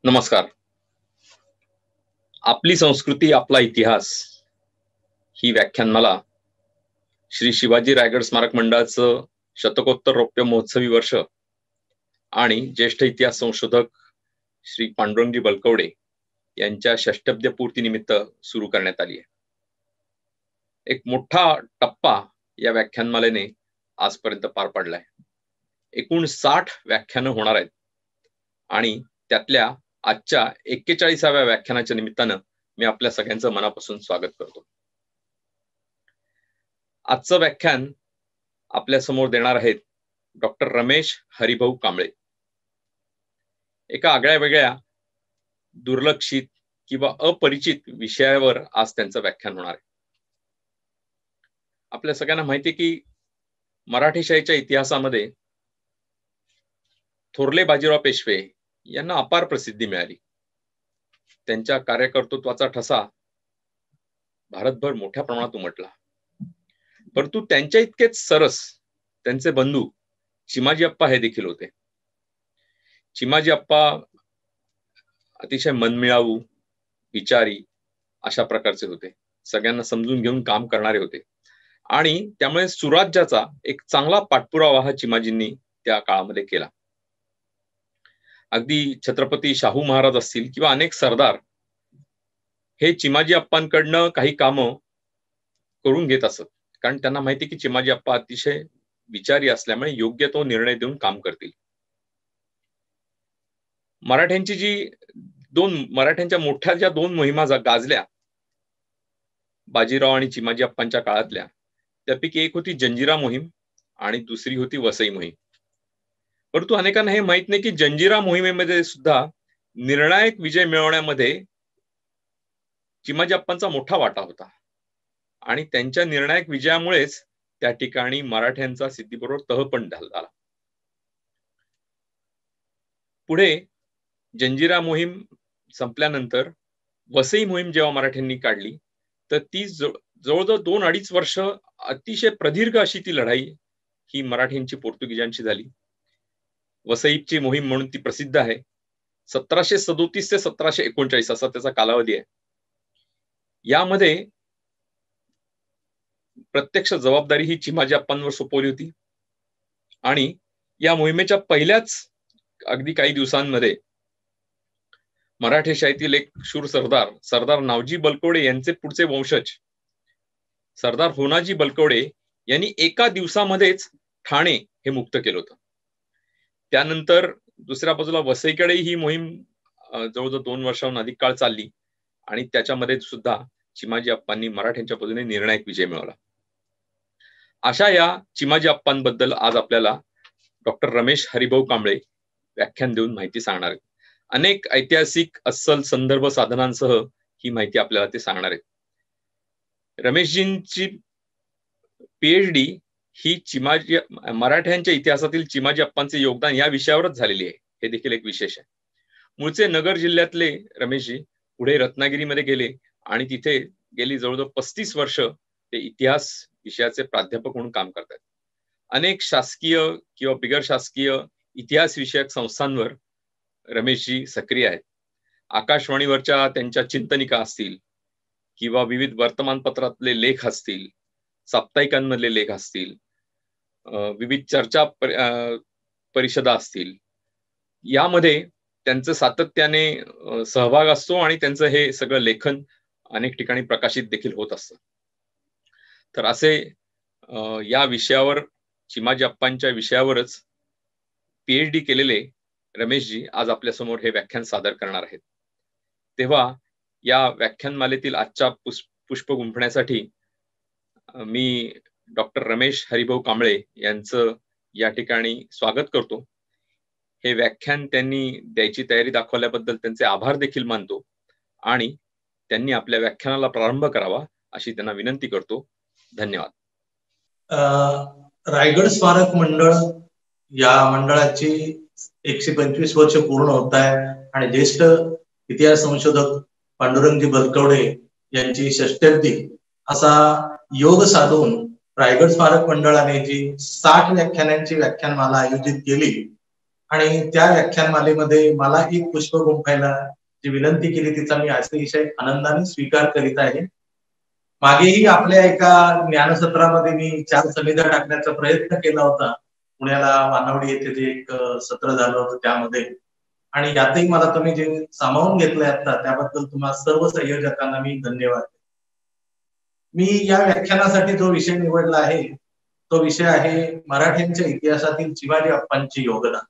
नमस्कार. आपली संस्कृती आपला इतिहास ही व्याख्यानमाला श्री शिवाजी रायगड स्मारक मंडळाचं शतकोत्तर रौप्य महोत्सवी वर्ष आणि ज्येष्ठ इतिहास संशोधक श्री पांडुरंगजी बलकवडे यांच्या षष्टब्द पूर्ती निमित्त सुरू करण्यात आली आहे. एक मोठा टप्पा या व्याख्यानमालेने आजपर्यंत पार पडलाय. एकूण 60 व्याख्यानं होणार आहेत आणि त्यातल्या आजच्या 41व्या व्याख्यानाच्या निमित्तानं मी आपल्या सगळ्यांचं मनापासून स्वागत करतो. आजचं व्याख्यान आपल्या समोर देणार आहेत डॉक्टर रमेश हरिभाऊ कांबळे. एका आगळ्या वेगळ्या दुर्लक्षित किंवा अपरिचित विषयावर आज त्यांचं व्याख्यान होणार आहे. आपल्या सगळ्यांना माहिती आहे की मराठेशाहीच्या इतिहासामध्ये थोरले बाजीराव पेशवे यांना अपार प्रसिद्धी मिळाली. त्यांच्या कार्यकर्तृत्वाचा ठसा भारतभर मोठ्या प्रमाणात उमटला. परंतु त्यांच्या इतकेच सरस त्यांचे बंधू चिमाजी अप्पा हे देखील होते. चिमाजी अप्पा अतिशय मनमिळावू, विचारी अशा प्रकारचे होते. सगळ्यांना समजून घेऊन काम करणारे होते आणि त्यामुळे सुराज्याचा एक चांगला पाठपुरावा हा चिमाजींनी त्या काळामध्ये केला. अगदी छत्रपती शाहू महाराज असतील किंवा अनेक सरदार हे चिमाजी अप्पांकडनं काही कामं करून घेत असत, कारण त्यांना माहिती की चिमाजी अप्पा अतिशय विचारी असल्यामुळे योग्य तो निर्णय देऊन काम करतील. मराठ्यांच्या मोठ्या ज्या 2 मोहिमा गाजल्या बाजीराव आणि चिमाजी अप्पांच्या काळातल्या, त्यापैकी एक होती जंजिरा मोहीम आणि दुसरी होती वसई मोहीम. परंतु अनेकांना हे माहित नाही की जंजिरा मोहिमेमध्ये सुद्धा निर्णायक विजय मिळवण्यामध्ये चिमाजी अप्पांचा मोठा वाटा होता आणि त्यांच्या निर्णायक विजयामुळेच त्या ठिकाणी मराठ्यांचा सिद्धीबरोबर तह पण झाला. पुढे जंजिरा मोहीम संपल्यानंतर वसई मोहीम जेव्हा मराठ्यांनी काढली तर ती जवळजवळ 2-2.5 वर्ष अतिशय प्रदीर्घ अशी ती लढाई ही मराठ्यांची पोर्तुगीजांची झाली. वसईची मोहीम म्हणून ती प्रसिद्ध आहे. 1737 ते 1739 असा त्याचा कालावधी आहे. यामध्ये प्रत्यक्ष जबाबदारी ही चिमाजी अप्पांवर सोपवली होती आणि या मोहिमेच्या पहिल्याच अगदी काही दिवसांमध्ये मराठेशाहीतील एक शूर सरदार नावजी बलकवडे यांचे पुढचे वंशज सरदार होनाजी बलकवडे यांनी एका दिवसामध्येच ठाणे हे मुक्त केलं होतं. त्यानंतर दुसऱ्या बाजूला वसईकडे ही मोहीम जवळजवळ 2 वर्षांहून अधिक काळ चालली आणि त्याच्यामध्ये सुद्धा चिमाजी अप्पांनी मराठ्यांच्या बाजूने निर्णायक विजय मिळवला. अशा या चिमाजी अप्पांबद्दल आज आपल्याला डॉक्टर रमेश हरिभाऊ कांबळे व्याख्यान देऊन माहिती सांगणार आहेत. अनेक ऐतिहासिक अस्सल संदर्भ साधनांसह ही माहिती आपल्याला ते सांगणार आहेत. रमेशजींची PhD ही मराठ्यांच्या इतिहासातील चिमाजी अप्पांचे योगदान या विषयावरच झालेली आहे. हे देखील एक विशेष आहे. मूळचे नगर जिल्ह्यातले रमेशजी पुढे रत्नागिरीमध्ये गेले आणि तिथे गेली जवळजवळ 35 वर्ष ते इतिहास विषयाचे प्राध्यापक म्हणून काम करतात. अनेक शासकीय किंवा बिगर शासकीय इतिहास विषयक संस्थांवर रमेशजी सक्रिय आहेत. आकाशवाणीवरच्या त्यांच्या चिंतनिका असतील किंवा विविध वर्तमानपत्रातले लेख असतील, साप्ताहिकांमधले लेख असतील, विविध चर्चा परिषदा असतील, यामध्ये त्यांचं सातत्याने सहभाग असतो आणि त्यांचं हे सगळं लेखन अनेक ठिकाणी प्रकाशित देखील होत असतं. तर असे या विषयावर चिमाजी अप्पांच्या विषयावरच PhD केलेले रमेशजी आज आपल्या समोर हे व्याख्यान सादर करणार आहेत. तेव्हा या व्याख्यानमालेतील आजच्या पुष्प गुंफण्यासाठी मी डॉक्टर रमेश हरिभाऊ कांबळे यांचं या ठिकाणी स्वागत करतो. हे व्याख्यान त्यांनी द्यायची तयारी दाखवल्याबद्दल त्यांचे आभार देखील मानतो आणि त्यांनी आपल्या व्याख्यानाला प्रारंभ करावा अशी त्यांना विनंती करतो. धन्यवाद. रायगड स्मारक मंडळ या मंडळाची 125 वर्ष पूर्ण होत आहे आणि ज्येष्ठ इतिहास संशोधक पांडुरंगजी बलकवडे यांची षष्ट्यब्दी असा योग साधून रायगड स्मारक मंडळाने जी 60 व्याख्यानांची व्याख्यानमाला आयोजित केली आणि त्या व्याख्यानमालेमध्ये मला एक पुष्प गुंफायला जी विनंती केली तिचा मी अतिशय आनंदाने स्वीकार करीत आहे. मागेही आपल्या एका ज्ञानसत्रामध्ये मी 4 समित्या टाकण्याचा प्रयत्न केला होता. पुण्याला वानवडी येथे जे एक सत्र झालं होतं त्यामध्ये, आणि यातही मला तुम्ही जे सामावून घेतलंय आता त्याबद्दल तुम्हा सर्व संयोजकांना मी धन्यवाद. मी या व्याख्यानासाठी जो विषय निवडला आहे तो विषय आहे मराठ्यांच्या इतिहासातील शिवाजी अप्पांचे योगदान.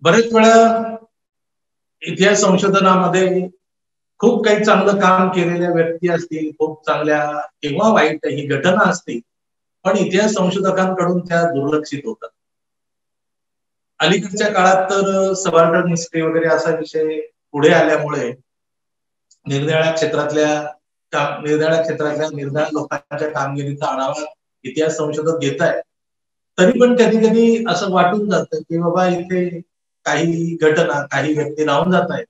बरेच वेळा इतिहास संशोधनामध्ये खूप काही चांगलं काम केलेल्या व्यक्ती असतील, खूप चांगल्या किंवा वाईट ही घटना असतील, पण इतिहास संशोधकांकडून त्या दुर्लक्षित होतात. अलीकडच्या काळात तर सबाल्टर्न हिस्ट्री वगैरे असा विषय पुढे आल्यामुळे निरनिराळ्या क्षेत्रातल्या निर्धार लोकांच्या कामगिरीचा आढावा इतिहास संशोधक घेत आहेत. तरी पण कधी कधी असं वाटून जातं की बाबा इथे काही घटना, काही व्यक्ती राहून जात आहेत.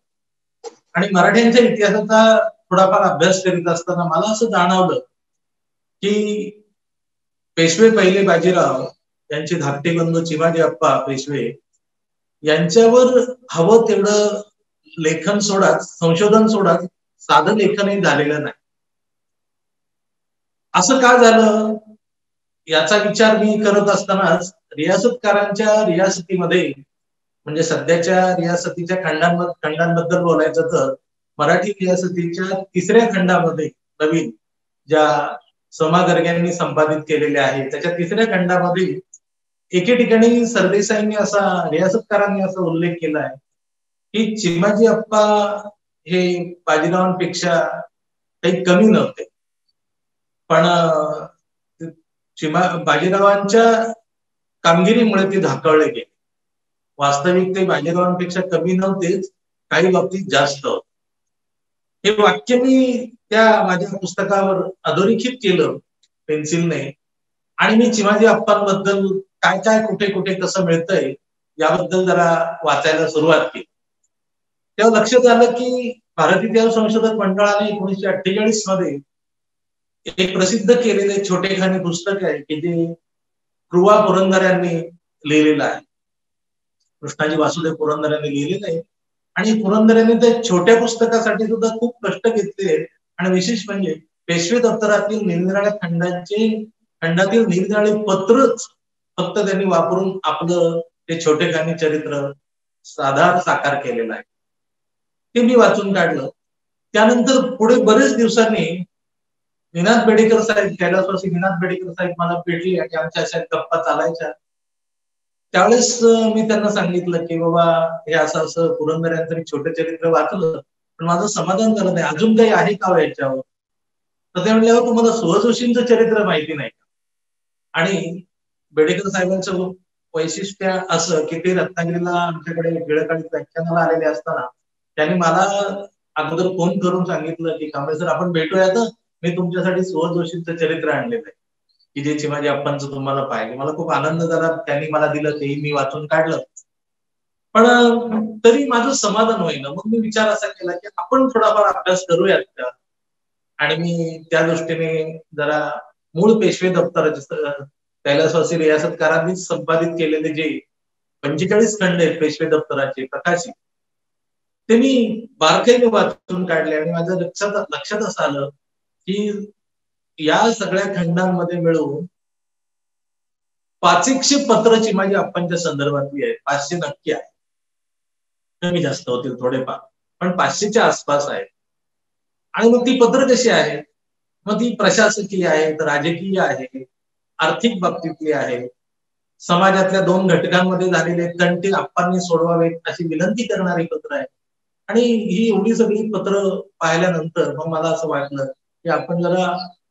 आणि मराठ्यांच्या इतिहासाचा थोडाफार अभ्यास करीत असताना मला असं जाणवलं की पेशवे पहिले बाजीराव यांचे धाकटे बंधू चिमाजी अप्पा पेशवे यांच्यावर हवं तेवढं लेखन सोडा, संशोधन सोडा, साधं लेखनही झालेलं नाही. असं का झालं याचा विचार मी करत असतानाच रियासतकारांच्या रियासतीमध्ये, म्हणजे सध्याच्या रियासतीच्या खंडांबद्दल बोलायचं तर मराठी रियासतीच्या 3ऱ्या खंडामध्ये नवीन ज्या समा गर्ग्यांनी संपादित केलेल्या आहे त्याच्या 3ऱ्या खंडामध्ये एके ठिकाणी सरदेसाईंनी असा, रियासतकारांनी असा उल्लेख केला आहे की चिमाजी अप्पा हे बाजीरावांपेक्षा काही कमी नव्हते, पण बाजीरावांच्या कामगिरीमुळे ते धाकळले गेले. वास्तविक ते बाजीरावांपेक्षा कमी नव्हतेच, काही बाबतीत जास्त. हे वाक्य मी त्या माझ्या पुस्तकावर अधोरेखित केलं पेन्सिलने आणि मी चिमाजी अप्पांबद्दल काय काय कुठे कुठे कसं मिळतंय याबद्दल जरा वाचायला सुरुवात केली. तेव्हा लक्षात आलं की भारतीय इतिहास संशोधक मंडळाने 1948 मध्ये एक प्रसिद्ध केलेले छोटेखानी पुस्तक आहे की जे कृवा पुरंदर लिहिलेलं आहे. कृष्णाजी वासुदेव पुरंदर यांनी लिहिलेलं आहे आणि पुरंदर यांनी त्या छोट्या पुस्तकासाठी सुद्धा खूप कष्ट घेतले. आणि विशेष म्हणजे पेशवे दप्तरातील निरनिराळ्या खंडातील निरनिराळे पत्रच फक्त त्यांनी वापरून आपलं ते छोटेखानी चरित्र साकार केलेलं आहे. ते मी वाचून काढलं. त्यानंतर पुढे बरेच दिवसांनी निनाद बेडेकर साहेब, कैलासवासी निनाद बेडेकर साहेब मला भेटले आणि आमच्या अशा गप्पा चालायच्या. त्यावेळेस मी त्यांना सांगितलं की बाबा हे असं असं पुरंदर यांचं मी छोटे चरित्र वाचलं, पण माझं समाधान झालं नाही, अजून काही आहे का याच्यावर. तर ते म्हणले तुम्हाला सुहजोशींचं चरित्र माहिती नाही. आणि बेडेकर साहेबांचं वैशिष्ट्य असं की ते रत्नागिरीला आमच्याकडे टिळकाळीत व्याख्यानाला आलेले असताना त्यांनी मला अगोदर फोन करून सांगितलं की कांबळे सर आपण भेटूया, तर मी तुमच्यासाठी सुहजोशींचं चरित्र आणलेलं आहे की जे चिमाजी अप्पांचं तुम्हाला पाहिजे. मला खूप आनंद झाला, त्यांनी मला दिलं, तेही मी वाचून काढलं. पण तरी माझं समाधान होईना. मग मी विचार असा केला की आपण थोडाफार अभ्यास करूयात का. आणि मी त्या दृष्टीने जरा मूळ पेशवे दप्तराचे कैलासवासी रियासतकारांनी संपादित केलेले जे 45 खंड आहेत पेशवे दप्तराचे प्रकाशित, ते मी बारकाईने वाचून काढले. आणि माझ्या लक्षात असं आलं की या सगळ्या खंडांमध्ये मिळून 500 पत्र चिमाजी अप्पांच्या संदर्भातली आहेत. 500 नक्की आहे, कमी जास्त होतील थोडेफार, पण 500च्या आसपास आहेत. आणि मग ती पत्र कशी आहेत, मग ती प्रशासकीय आहेत, राजकीय आहे, आर्थिक बाबतीतली आहे, समाजातल्या 2 घटकांमध्ये झालेले तंटे अप्पांनी सोडवावेत अशी विनंती करणारी पत्र आहे. आणि ही एवढी सगळी पत्र पाहिल्यानंतर मग मला असं वाटलं की आपण जरा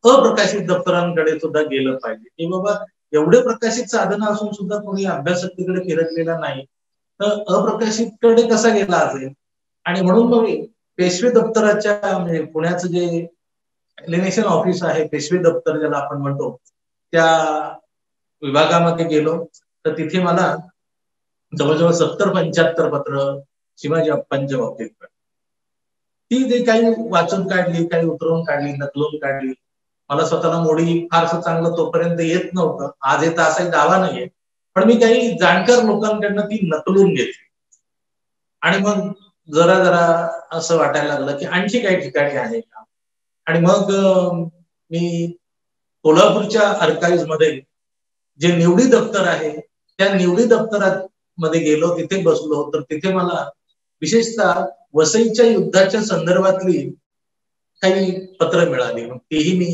अप्रकाशित दप्तरांकडे सुद्धा गेलं पाहिजे की बाबा एवढे प्रकाशित साधनं असून सुद्धा कोणी अभ्यासक्तीकडे फिरकलेला नाही, तर अप्रकाशितकडे कसा गेला असेल. आणि म्हणून मग मी पेशवे दप्तराच्या म्हणजे पुण्याचं जे एक्सप्लेनेशन ऑफिस आहे, पेशवे दप्तर ज्याला आपण म्हणतो, त्या विभागामध्ये गेलो. तर तिथे मला जवळजवळ 70-75 पत्र शिवाजी अप्पांच्या बाबतीत. ती जे काही वाचून काढली, काही उतरवून काढली, नकलवून काढली. मला स्वतःला मोडी फारसं चांगलं तोपर्यंत येत नव्हतं. आज येतं असा दावा नाहीये, पण मी काही जाणकार लोकांकडनं ती नकलून घेतली. आणि मग जरा जरा असं वाटायला लागलं की आणखी काही ठिकाणी आहे का. आणि मग मी कोल्हापूरच्या आर्काइव्ह मध्ये जे निवडी दप्तर आहे, त्या निवडी दप्तरात मध्ये गेलो, तिथे बसलो. तर तिथे मला विशेषतः वसईच्या युद्धाच्या संदर्भातली काही पत्र मिळाली. मग तेही मी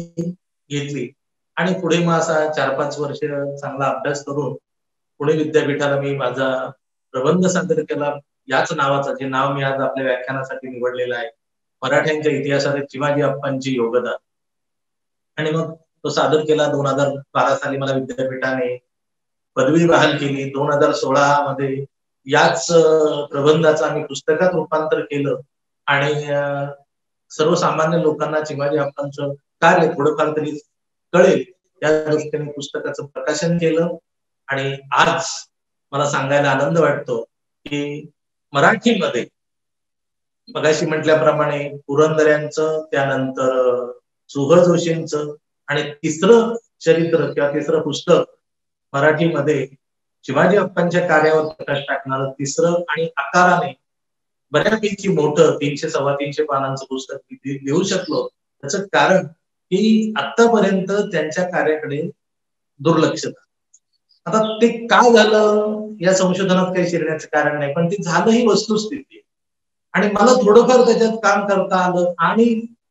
घेतली आणि पुढे मग असा 4-5 वर्ष चांगला अभ्यास करून पुणे विद्यापीठाला मी माझा प्रबंध सादर केला. याच नावाचा, जे नाव मी आज आपल्या व्याख्यानासाठी निवडलेलं आहे, मराठ्यांच्या इतिहासात चिमाजी अप्पांची योगदान. आणि मग तो सादर केला. 2012 साली मला विद्यापीठाने पदवी बहाल केली. 2016 मध्ये याच प्रबंधाचं आम्ही पुस्तकात रूपांतर केलं आणि सर्वसामान्य लोकांना चिमाजी अप्पांचं कार्य थोडंफार तरी कळेल या दृष्टीने पुस्तकाचं प्रकाशन केलं. आणि आज मला सांगायला आनंद वाटतो की मराठीमध्ये मगाशी म्हटल्याप्रमाणे पुरंदऱ्यांचं, त्यानंतर सुहळ जोशींचं आणि तिसरं चरित्र किंवा तिसरं पुस्तक मराठीमध्ये शिवाजी अप्पांच्या कार्यावर प्रकाश टाकणारं तिसरं आणि आकाराने बऱ्यापैकी मोठं 300-325 पानांचं पुस्तक लिहू शकलो. त्याचं कारण की आतापर्यंत त्यांच्या कार्याकडे दुर्लक्ष झालं. आता ते काय झालं या संशोधनात काही शिरण्याचं कारण नाही, पण ते झालं ही वस्तुस्थिती. आणि मला थोडंफार त्याच्यात काम करता आलं आणि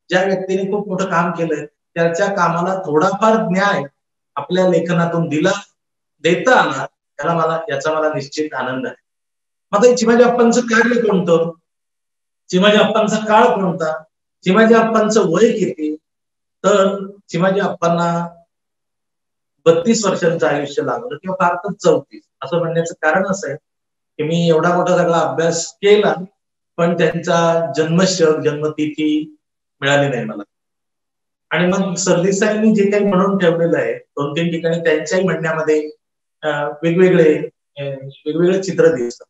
ज्या व्यक्तीने खूप मोठं काम केलंय त्याच्या कामाला थोडाफार न्याय आपल्या लेखनातून देता आला, याचा मला निश्चित आनंद आहे. आता चिमाजी अप्पांचं कार्य कोणतं, चिमाजी अप्पांचा काळ कोणता, चिमाजी अप्पांचं वय किती, तर चिमाजी अप्पांना 32 वर्षांचं आयुष्य लागलं किंवा फार तर 34. असं म्हणण्याचं कारण असं आहे की मी एवढा मोठा सगळा अभ्यास केला, पण त्यांचा जन्मशक, जन्मतिथी मिळाली नाही मला. आणि मग सरदेसाईंनी जे काही म्हणून ठेवलेलं आहे 2-3 ठिकाणी त्यांच्याही म्हणण्यामध्ये वेगवेगळे चित्र दिसतात.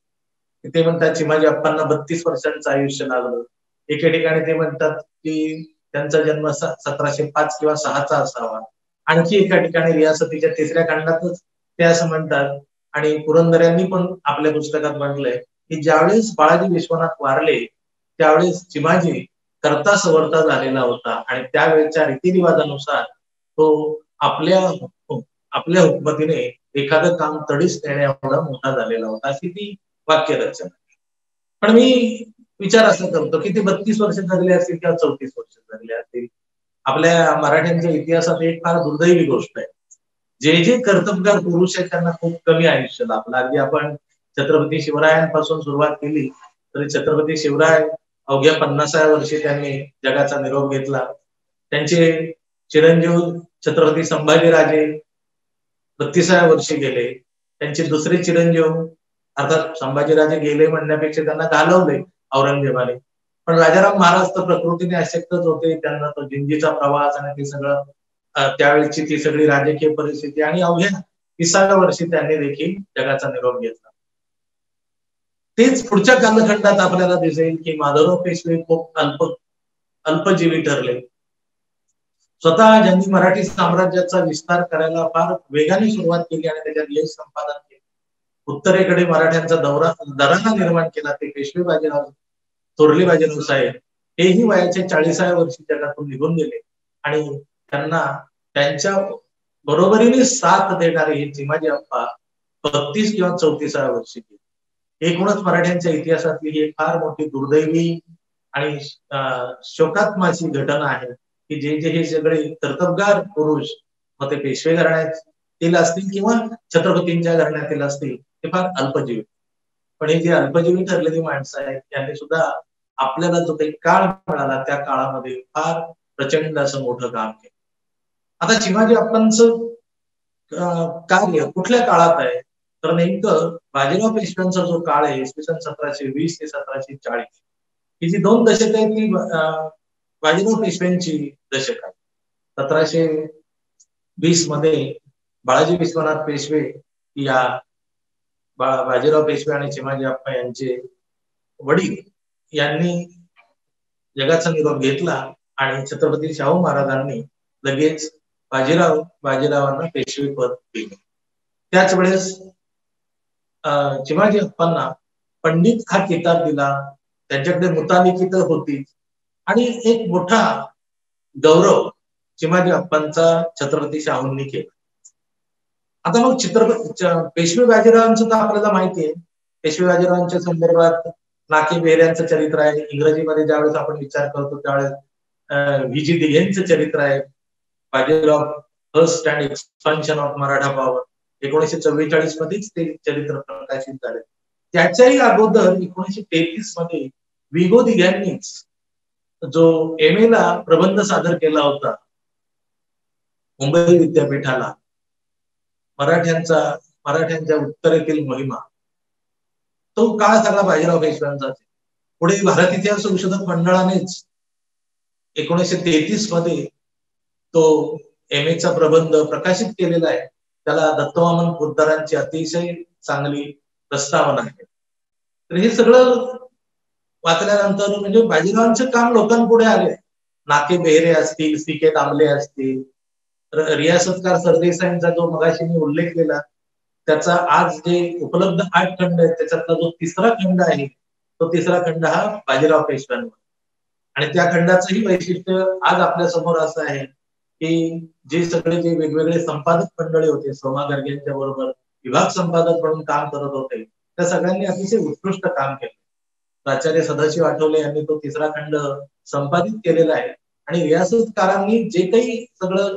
ते म्हणतात चिमाजी अप्पांना 32 वर्षांचं आयुष्य लागलं. एके ठिकाणी ते म्हणतात की त्यांचा जन्म 1705 किंवा 6चा असावा. आणखी एका ठिकाणी रियासतीच्या 3ऱ्या खंडातच ते असं म्हणतात. आणि पुरंदऱ्यांनी पण आपल्या पुस्तकात म्हटलंय की ज्यावेळेस बाळाजी विश्वनाथ वारले त्यावेळेस चिमाजी करता सवरता झालेला होता आणि त्यावेळेच्या रीतिरिवाजानुसार तो आपल्या हुकमतीने एखादं काम तडीस नेण्या एवढा मोठा झालेला होता, अशी ती वाक्यरचना. पण मी विचार असा करतो की ते 32 वर्ष जगले असतील किंवा 34 वर्ष जगले असतील. आपल्या मराठ्यांच्या इतिहासात एक फार दुर्दैवी गोष्ट आहे, जे कर्तबगार पुरुष आहेत त्यांना खूप कमी आयुष्य लाभलं. अगदी आपण छत्रपती शिवरायांपासून सुरुवात केली तरी छत्रपती शिवराय अवघ्या 50व्या वर्षी त्यांनी जगाचा निरोप घेतला. त्यांचे चिरंजीव छत्रपती संभाजीराजे 32व्या वर्षी गेले. त्यांचे दुसरे चिरंजीव अर्थात संभाजीराजे गेले म्हणण्यापेक्षा त्यांना घालवले औरंगजेबाने. पण राजाराम महाराज तर प्रकृतीने अशक्तच होते. त्यांना तो जिंजीचा प्रवास आणि ते सगळं त्यावेळेची ती सगळी राजकीय परिस्थिती आणि अवघ्या 30व्या वर्षी त्यांनी देखील जगाचा निरोप घेतला. तेच पुढच्या कालखंडात आपल्याला दिसेल की माधवराव पेशवे खूप अल्पजीवी ठरले. स्वतः ज्यांनी मराठी साम्राज्याचा विस्तार करायला फार वेगाने सुरुवात केली आणि त्याच्यात यश संपादन केले, उत्तरेकडे मराठ्यांचा दरारा निर्माण केला, ते पेशवे बाजीराव थोरले बाजीराव साहेब हेही वयाच्या 40व्या वर्षी जगातून निघून गेले. आणि त्यांना त्यांच्या बरोबरीने साथ देणारे हे चिमाजी अप्पा 32 किंवा 34व्या वर्षी गेले. एकूणच मराठ्यांच्या इतिहासातली ही एक फार मोठी दुर्दैवी आणि शोकात्माची घटना आहे की जे हे सगळे कर्तबगार पुरुष, मग ते पेशवे घराण्यातील असतील किंवा छत्रपतींच्या घराण्यातील असतील, ते फार अल्पजीवी. पण हे जे अल्पजीवी ठरलेली माणसं आहेत त्यांनी सुद्धा आपल्याला जो काही काळ मिळाला त्या काळामध्ये फार प्रचंड असं मोठं काम केलं. आता चिमाजी अप्पांचं कार्य कुठल्या काळात आहे, तर नेमकं बाजीराव पेशव्यांचा जो काळ आहे इसवी सन 1720 ते 1740 ही जी 2 दशक आहेत ती बाजीराव पेशव्यांची दशक आहे. 1720 मध्ये बाळाजी विश्वनाथ पेशवे या बाजीराव पेशवे आणि चिमाजी अप्पा यांचे वडील यांनी जगाचा निरोप घेतला आणि छत्रपती शाहू महाराजांनी लगेच बाजीरावांना पेशवे पद दिले. त्याच वेळेस चिमाजी अप्पांना पंडित हा किताब दिला. त्यांच्याकडे मुतालिकी तर होती आणि एक मोठा गौरव चिमाजी अप्पांचा छत्रपती शाहूंनी केला. आता मग पेशवे बाजीरावांचं तर आपल्याला माहिती आहे. पेशवे बाजीरावांच्या संदर्भात नाके बेहऱ्यांचं चरित्र आहे. इंग्रजीमध्ये ज्यावेळेस आपण विचार करतो त्यावेळेस व्ही.जी. दिघेंचं चरित्र आहे. Bajirao first and expansion of Maratha power 1944 मध्येच ते चरित्र प्रकाशित झाले. त्याच्याही अगोदर 1933 मध्ये विगो दिघ्यांनीच जो MA ला प्रबंध सादर केला होता मुंबई विद्यापीठाला, मराठ्यांच्या उत्तरेतील मोहिमा, तो काळ सगळा बाजीराव पेशव्यांचा. पुढे भारत इतिहास संशोधक मंडळानेच 1933 मध्ये तो MA चा प्रबंध प्रकाशित केलेला आहे. त्याला दत्तवामन पोद्दारांची अतिशय चांगली प्रस्तावना आहे. तर हे सगळं वाचल्यानंतर म्हणजे बाजीरावांचं काम लोकांपुढे आले. नाके बेहरे असतील, CK दामले असतील, रियासतकार सरदेसाईंचा जो मगाशी मी उल्लेख केला त्याचा आज जे उपलब्ध 8 खंड आहेत त्याच्यातला जो 3रा खंड आहे तो 3रा खंड हा बाजीराव पेशव्यांवर. आणि त्या खंडाचंही वैशिष्ट्य आज आपल्या समोर असं आहे की जे सगळे जे वेगवेगळे संपादक मंडळी होते, सोमा गर्गेंच्या बरोबर विभाग संपादक म्हणून काम करत होते, त्या सगळ्यांनी अतिशय उत्कृष्ट काम केलं. प्राचार्य सदाशिव आठवले यांनी तो 3रा खंड संपादित केलेला आहे. आणि रियासतकारांनी जे काही सगळं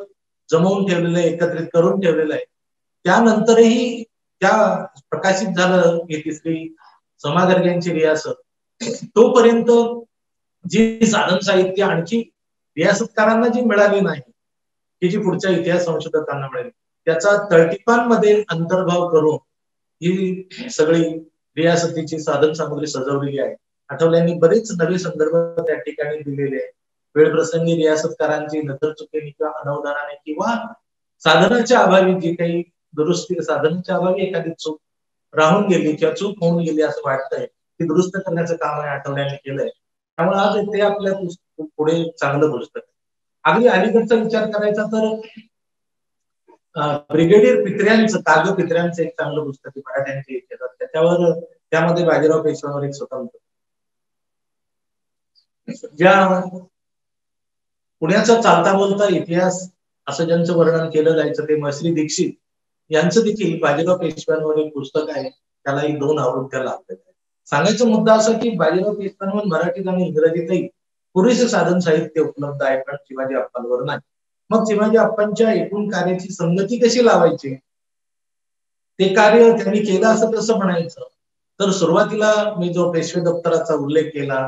जमवून ठेवलेलं आहे, एकत्रित करून ठेवलेलं आहे, त्यानंतरही त्या प्रकाशित झालं ही 3री सोमा गर्गेंची रियासत, तोपर्यंत जी साधन साहित्य आणखी रियासतकारांना जी मिळाली नाही की जी पुढच्या इतिहास संशोधकांना मिळाली, त्याचा तळटीपांमध्ये अंतर्भाव करून ही सगळी रियासतीची साधन सामग्री सजवलेली आहे. आठवल्यांनी बरेच नवे संदर्भ त्या ठिकाणी दिलेले आहेत. वेळप्रसंगी रियासतकारांची नजर चुकीने किंवा अनवधानाने किंवा साधनाच्या अभावी जी काही दुरुस्ती, साधनाच्या अभावी एखादी चूक राहून गेली किंवा चूक होऊन गेली असं वाटतंय, ती दुरुस्त करण्याचं काम आठवल्यांनी केलंय. त्यामुळे आज ते आपल्या पुढे चांगलं पुस्तक. अगदी अलीकडचा विचार करायचा तर ब्रिगेडियर पित्र्यांचं, काग पित्र्यांचं एक चांगलं पुस्तक आहे मराठ्यांचे इतिहासात. त्यामध्ये बाजीराव पेशव्यांवर एक स्वतंत्र, ज्या पुण्याचा चालता बोलता इतिहास असं ज्यांचं वर्णन केलं जायचं ते महर्षी दीक्षित यांचं देखील बाजीराव पेशव्यांवर एक पुस्तक आहे. त्यालाही 2 आवृत्त्या लाभलेल्या आहेत. सांगायचा मुद्दा असा की बाजीराव पेशव्यांवर मराठीत आणि इंग्रजीतही पुरेसे साधन साहित्य उपलब्ध आहे, पण शिवाजी अप्पांवर नाही. मग शिवाजी अप्पांच्या एकूण कार्याची संगती कशी लावायची, ते कार्य त्यांनी केलं असं कसं म्हणायचं, तर सुरुवातीला मी जो पेशवे दप्तराचा उल्लेख केला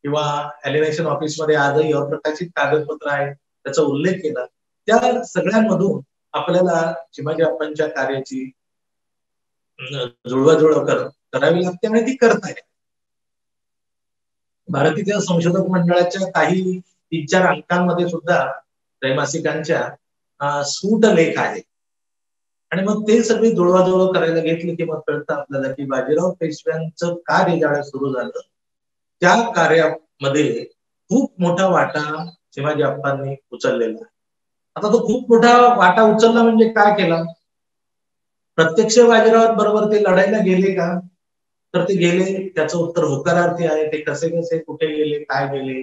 किंवा एलिनेशन ऑफिसमध्ये आजही अप्रकाशित कागदपत्र आहेत त्याचा उल्लेख केला, त्या सगळ्यांमधून आपल्याला शिवाजी अप्पांच्या कार्याची जुळवाजुळव करावी लागते आणि ती करत आहे. भारतीय संशोधक मंडळाच्या काही 3-4 अंकांमध्ये सुद्धा त्रैमासिकांच्या सूट लेख आहे. आणि मग ते सगळी जुळवाजुळव करायला घेतली की मग कळतं आपल्याला की बाजीराव पेशव्यांचं कार्य ज्यावेळेस सुरू झालं त्या कार्यामध्ये खूप मोठा वाटा शिवाजी अप्पांनी उचललेला आहे. आता तो खूप मोठा वाटा उचलला म्हणजे काय केला, प्रत्यक्ष बाजीरावांबरोबर ते लढायला गेले का, तर ते गेले, त्याचं उत्तर होकारार्थी आहे. ते कसे कसे कुठे गेले, काय गेले,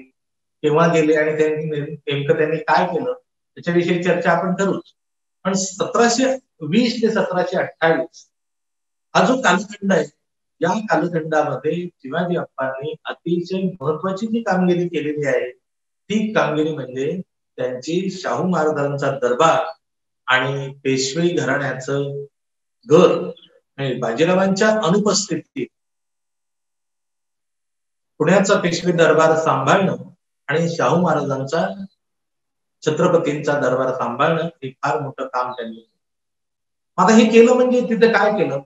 केव्हा गेले आणि नेमकं त्यांनी काय केलं त्याच्याविषयी चर्चा आपण करूच. पण 1720 ते 1728 हा जो कालखंड आहे, या कालखंडामध्ये शिवाजी अप्पांनी अतिशय महत्वाची जी कामगिरी केलेली आहे ती कामगिरी म्हणजे त्यांची शाहू महाराजांचा दरबार आणि पेशवे घराण्याचं घर बाजीरावांच्या अनुपस्थितीत पुण्याचा पेशवे दरबार सांभाळणं आणि शाहू महाराजांचा छत्रपतींचा दरबार सांभाळणं हे फार मोठं काम त्यांनी. आता हे केलं म्हणजे तिथे काय केलं,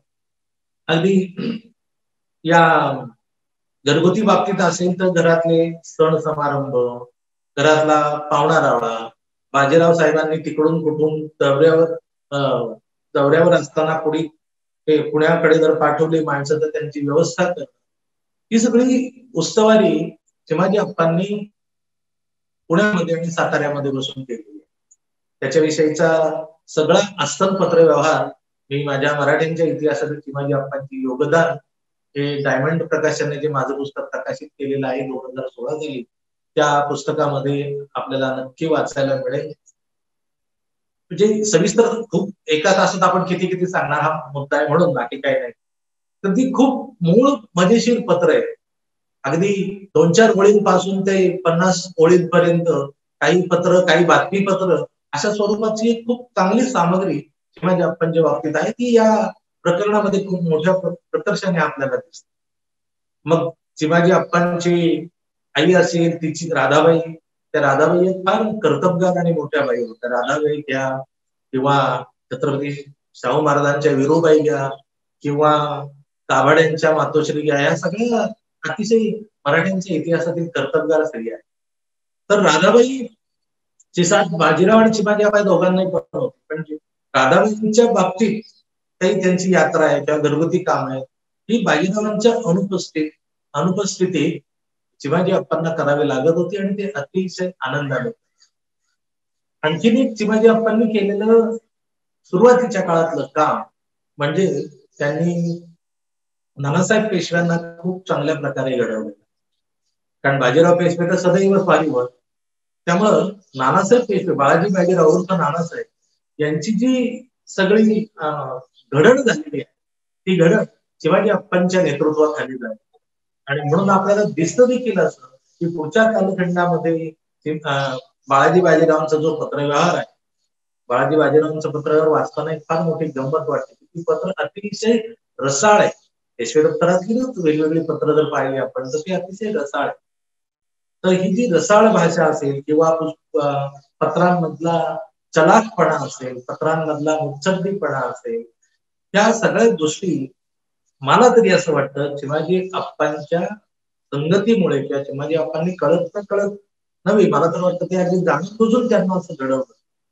अगदी या घरगुती बाबतीत असेल तर घरातले सण समारंभ, घरातला पाहुणा रावळा, बाजीराव साहेबांनी तिकडून कुठून दौऱ्यावर असताना पुण्याकडे जर पाठवली माणसं तर त्यांची व्यवस्था करणं, ही सगळी उत्सवारी चिमाजी अप्पांनी पुण्यामध्ये आणि साताऱ्यामध्ये बसून केलेली आहे. त्याच्याविषयीचा सगळा अस्सल पत्र व्यवहार मी माझ्या मराठ्यांच्या इतिहासातील चिमाजी अप्पांचे योगदान हे डायमंड प्रकाशनाने जे माझं पुस्तक प्रकाशित केलेलं आहे 2016 साली, त्या पुस्तकामध्ये आपल्याला नक्की वाचायला मिळेल. म्हणजे सविस्तर खूप एका तासात आपण किती किती सांगणार हा मुद्दा आहे म्हणून, बाकी काही नाही. तर ती खूप मूळ मजेशीर पत्र आहे. अगदी 2-4 ओळींपासून ते 50 ओळींपर्यंत काही पत्र, काही बातमीपत्र अशा स्वरूपाची खूप चांगली सामग्री चिमाजी अप्पांच्या बाबतीत आहे, ती या प्रकरणामध्ये खूप मोठ्या प्रकर्षाने आपल्याला दिसते. मग चिमाजी अप्पांची आई असेल, तिची राधाबाई, त्या राधाबाई फार कर्तबगार आणि मोठ्या बाई होत्या. राधाबाई घ्या किंवा छत्रपती शाहू महाराजांच्या विरोबाई घ्या किंवा काभाड्यांच्या मातोश्री घ्या, या सगळ्या अतिशय मराठ्यांच्या इतिहासातील कर्तबगार स्त्रिया आहेत. तर राधाबाई ची साथ बाजीराव आणि चिमाजी अप्पा दोघांनाही पण होती, पण राधाबाईंच्या बाबतीत काही त्यांची यात्रा आहे किंवा घरगुती काम आहे, ही बाजीरावांच्या अनुपस्थितीत चिमाजी अप्पांना करावे लागत होती आणि ते अतिशय आनंदाने. आणखीन एक चिमाजी अप्पांनी केलेलं सुरुवातीच्या काळातलं काम म्हणजे त्यांनी नानासाहेब पेशव्यांना खूप चांगल्या प्रकारे घडवलं. कारण बाजीराव पेशवे तर सदैव स्वारीवर, त्यामुळं नानासाहेब पेशवे, बाळाजी बाजीराव उर्फ नानासाहेब यांची जी सगळी घडण झालेली आहे, ती घडण शिवाजी अप्पांच्या नेतृत्वाखाली झाली. आणि म्हणून आपल्याला दिसतं देखील असं की पुढच्या कालखंडामध्ये बाळाजी बाजीरावांचा जो पत्रव्यवहार आहे, बाळाजी बाजीरावांचं पत्रव्यवहार वाचताना एक फार मोठी गंमत वाटते. ती पत्र अतिशय रसाळ आहे. पेशवे दप्तरातली वेगवेगळी पत्र जर पाहिली आपण तर ती अतिशय रसाळ आहे. तर ही जी रसाळ भाषा असेल किंवा पत्रांमधला चलाखपणा असेल, पत्रांमधला मुत्सद्दीपणा असेल, त्या सगळ्या गोष्टी मला तरी असं वाटतं चिमाजी अप्पांच्या संगतीमुळे किंवा चिमाजी अप्पांनी कळत नव्हे, मला तर वाटतं ते अगदी जाणून बुजून त्यांना असं घडवलं.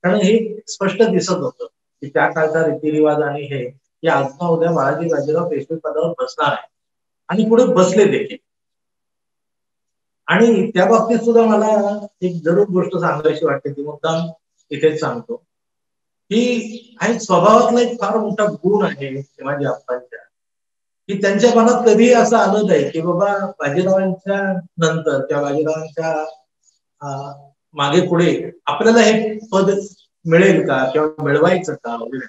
कारण हे स्पष्ट दिसत होतं की त्या काळचा रीतिरिवाज आणि हे की आज ना उद्या बाळाजी बाजीराव पेशवे पदावर बसणार आहे आणि पुढे बसले देखील. आणि त्या बाबतीत सुद्धा मला एक जरूर गोष्ट सांगायची वाटते, ती मुद्दाम इथेच सांगतो की हा एक स्वभावातला एक फार मोठा गुण आहे चिमाजी अप्पांच्या, की त्यांच्या मनात कधी असं आलं नाही की बाबा बाजीरावांच्या नंतर किंवा बाजीरावांच्या मागे पुढे आपल्याला हे पद मिळेल का किंवा मिळवायचं का वगैरे.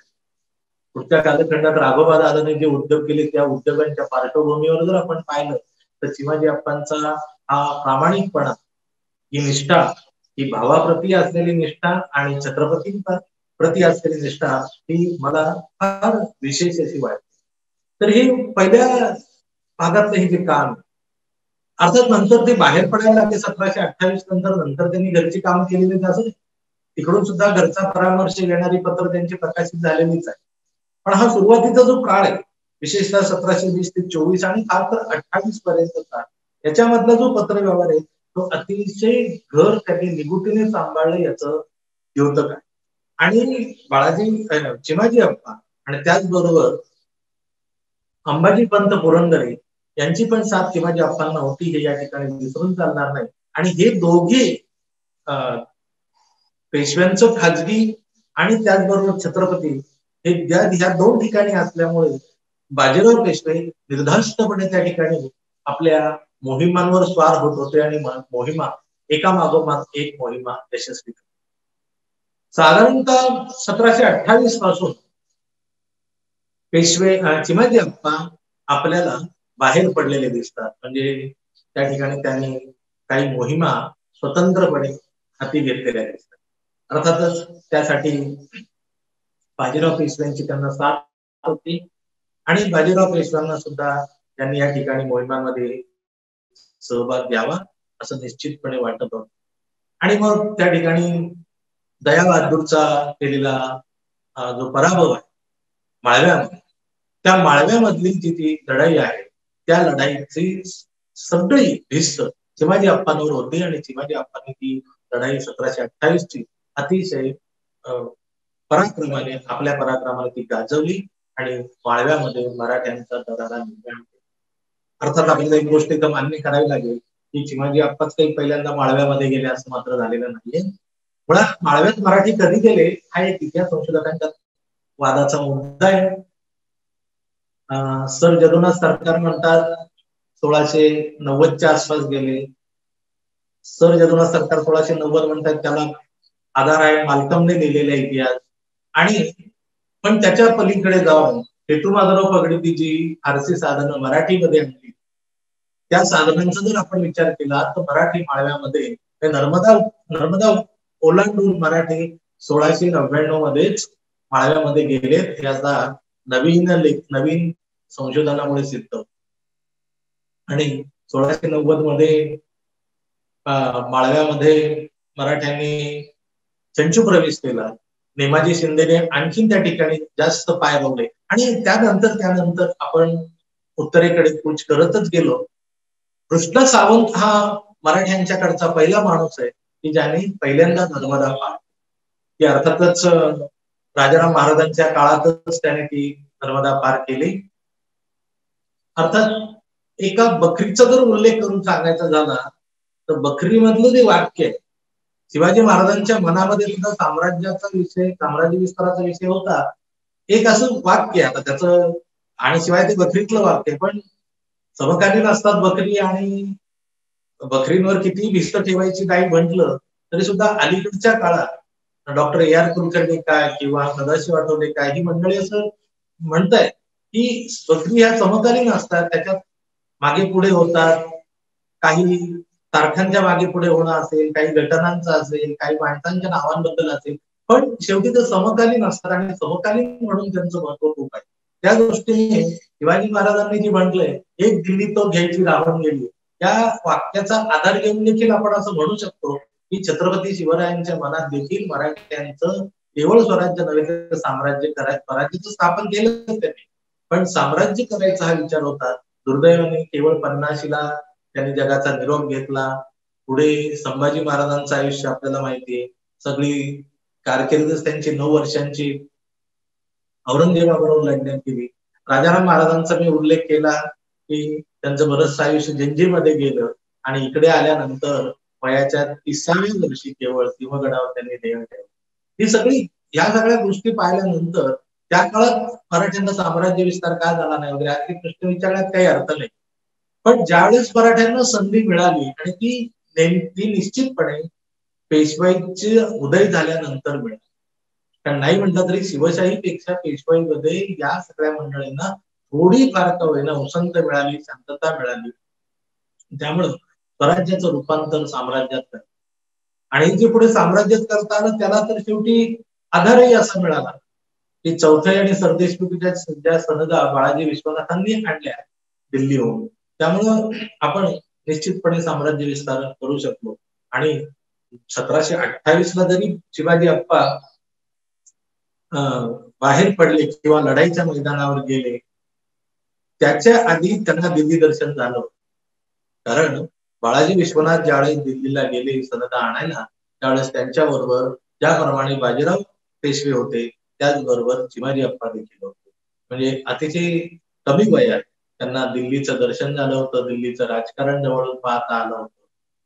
पुढच्या कालखंडात राघोबा दादाने जे उद्योग केले त्या उद्योगांच्या पार्श्वभूमीवर जर आपण पाहिलं तर चिमाजी अप्पांचा हा प्रामाणिकपणा, ही निष्ठा, ही भावाप्रती असलेली निष्ठा आणि छत्रपतींचा प्रति असलेली निष्ठा ही मला फार विशेष अशी वाटते. तर हे पहिल्या भागातलं हे जे काम, अर्थात नंतर ते बाहेर पडायला लागले 1728 नंतर त्यांनी घरची कामं केलेली असं तिकडून सुद्धा घरचा परामर्श घेणारी पत्र त्यांची प्रकाशित झालेलीच आहे. पण हा सुरुवातीचा जो काळ आहे, विशेषतः 1720 ते 24 आणि खास तर 28 पर्यंतचा, याच्यामधला जो पत्र व्यवहार आहे तो अतिशय घर त्यांनी निगुतीने सांभाळलं याचं द्योतक आहे. आणि बाळाजी चिमाजी अप्पा आणि त्याचबरोबर अंबाजी पंत पुरंदरे यांची पण साथ चिमाजी अप्पांना होती हे या ठिकाणी विसरून चालणार नाही. आणि हे दोघे पेशव्यांचं खाजगी आणि त्याचबरोबर छत्रपती हे ह्या दोन ठिकाणी असल्यामुळे बाजीराव पेशवे निर्धास्तपणे त्या ठिकाणी आपल्या मोहिमांवर स्वार होत होते आणि मोहिमा एका मागोमाग एक मोहिमा यशस्वी. साधारणतः 1728 पासून पेशवे चिमाजी अप्पा आपल्याला बाहेर पडलेले दिसतात. म्हणजे त्या ठिकाणी त्यांनी काही मोहिमा स्वतंत्रपणे हाती घेतलेल्या दिसतात. अर्थातच त्यासाठी बाजीराव पेशव्यांची त्यांना साथ होती आणि बाजीराव पेशव्यांना सुद्धा त्यांनी या ठिकाणी मोहिमांमध्ये सहभाग द्यावा असं निश्चितपणे वाटत होतं. आणि मग त्या ठिकाणी दया बहादूरचा केलेला जो पराभव आहे माळव्यामध्ये, त्या माळव्यामधली जी ती लढाई आहे त्या लढाईची सगळी भिस्त चिमाजी अप्पांवर होती आणि चिमाजी अप्पांनी ती लढाई 1728ची अतिशय पराक्रमाने आपल्या पराक्रमाने ती गाजवली आणि माळव्यामध्ये मराठ्यांचा दरारा निर्माण केला. अर्थात आपल्याला एक गोष्ट इथं मान्य करावी लागेल की चिमाजी अप्पाच काही पहिल्यांदा माळव्यामध्ये गेले असं मात्र झालेलं नाहीये. मुळात माळव्यात मराठी कधी गेले हा एक इतिहास संशोधकांच्या वादाचा मुद्दा आहे. सर जदुनाथ सरकार म्हणतात 1690च्या आसपास गेले. सर जदुनाथ सरकार 1690 म्हणतात, त्याला आधार आहे मालकमने लिहिलेला इतिहास. आणि पण त्याच्या पलीकडे जाऊन हेतू माधवराव पगडीची जी फारसी साधनं मराठीमध्ये आणली त्या साधनांचा जर आपण विचार केला तर मराठी माळव्यामध्ये नर्मदा ओलांडून मराठी 1699 मध्येच माळव्यामध्ये गेलेत याचा नवीन संशोधनामुळे सिद्ध. आणि 1690 मध्ये माळव्यामध्ये मराठ्यांनी चंचू प्रवेश केला. नेमाजी शिंदेने आणखीन त्या ठिकाणी जास्त पाय रोवले आणि त्यानंतर आपण उत्तरेकडे कूच करतच गेलो. कृष्ण सावंत हा मराठ्यांच्याकडचा पहिला माणूस आहे की ज्याने पहिल्यांदा नर्मदा पार, ती अर्थातच राजाराम महाराजांच्या काळातच त्याने ती नर्मदा पार केली. अर्थात एका बकरीचा जर उल्लेख करून सांगायचा झाला तर बकरीमधलं जे वाक्य आहे, शिवाजी महाराजांच्या मनामध्ये सुद्धा साम्राज्य विस्ताराचा विषय होता. एक असं वाक्य आता त्याचं, आणि शिवाय ते बकरीतलं वाक्य, पण समकालीन असतात बकरी आणि बकरींवर किती भिस्त ठेवायची नाही म्हटलं तरी सुद्धा अलीकडच्या काळात डॉक्टर ए आर कुलकर्णी काय किंवा सदाशिव आठवले काय ही मंडळी असं म्हणतायत की बकरी ह्या समकालीन असतात, त्याच्यात मागे पुढे होतात, काही तारखांच्या मागे पुढे होणं असेल, काही घटनांचं असेल, काही माणसांच्या नावांबद्दल असेल, पण शेवटी ते समकालीन असतात आणि समकालीन म्हणून त्यांचं महत्व खूप आहे. त्या दृष्टीने शिवाजी महाराजांनी जी म्हटलंय एक दिल्ली तो घ्यायची राहून गेली, त्या वाक्याचा आधार घेऊन देखील आपण असं म्हणू शकतो की छत्रपती शिवरायांच्या मनात देखील मराठ्यांचं केवळ स्वराज्य नव्हे तर स्वराज्याचं स्थापन केलं त्यांनी, पण साम्राज्य करायचा हा विचार होता. दुर्दैवाने केवळ 50ला त्यांनी जगाचा निरोप घेतला. पुढे संभाजी महाराजांचं आयुष्य आपल्याला माहितीये, सगळी कारकिर्दच त्यांची 9 वर्षांची औरंगजेबाबरोबर लढण्यात गेली. राजाराम महाराजांचा मी उल्लेख केला की त्यांचं बरंचसं आयुष्य जंजीमध्ये गेलं आणि इकडे आल्यानंतर वयाच्या 30व्या वर्षी केवळ सिंहगडावर त्यांनी देह ठेवलं. या सगळ्या गोष्टी पाहिल्यानंतर त्या काळात मराठ्यांचा साम्राज्य विस्तार का झाला नाही वगैरे असे प्रश्न विचारण्यात काही अर्थ नाही. पण ज्यावेळेस मराठ्यांना संधी मिळाली आणि ती निश्चितपणे पेशवाईचे उदय झाल्यानंतर मिळाली. कारण नाही म्हटलं तरी शिवशाहीपेक्षा पेशवाईमध्ये या सगळ्या मंडळींना थोडी फार का होईना उसंत मिळाली, शांतता मिळाली. त्यामुळं स्वराज्याचं रूपांतर साम्राज्यात झालं आणि जे पुढे साम्राज्यात करता आलं त्याला तर शेवटी आधारही असा मिळाला की चौथाई आणि सरदेशमुखीच्या ज्या सनदा बाळाजी विश्वनाथांनी आणल्या दिल्लीहून, त्यामुळं आपण निश्चितपणे साम्राज्य विस्तार करू शकलो. आणि 1728ला जरी शिवाजी अप्पा बाहेर पडले किंवा लढाईच्या मैदानावर गेले, त्याच्या आधी त्यांना दिल्ली दर्शन झालं. कारण बाळाजी विश्वनाथ ज्यावेळेस दिल्लीला गेले सनदा आणायला त्यावेळेस त्यांच्याबरोबर ज्याप्रमाणे बाजीराव पेशवे होते त्याचबरोबर चिमाजी अप्पा देखील होते. म्हणजे अतिशय कमी वयात त्यांना दिल्लीचं दर्शन झालं होतं, दिल्लीचं राजकारण जवळून पाहता आलं होतं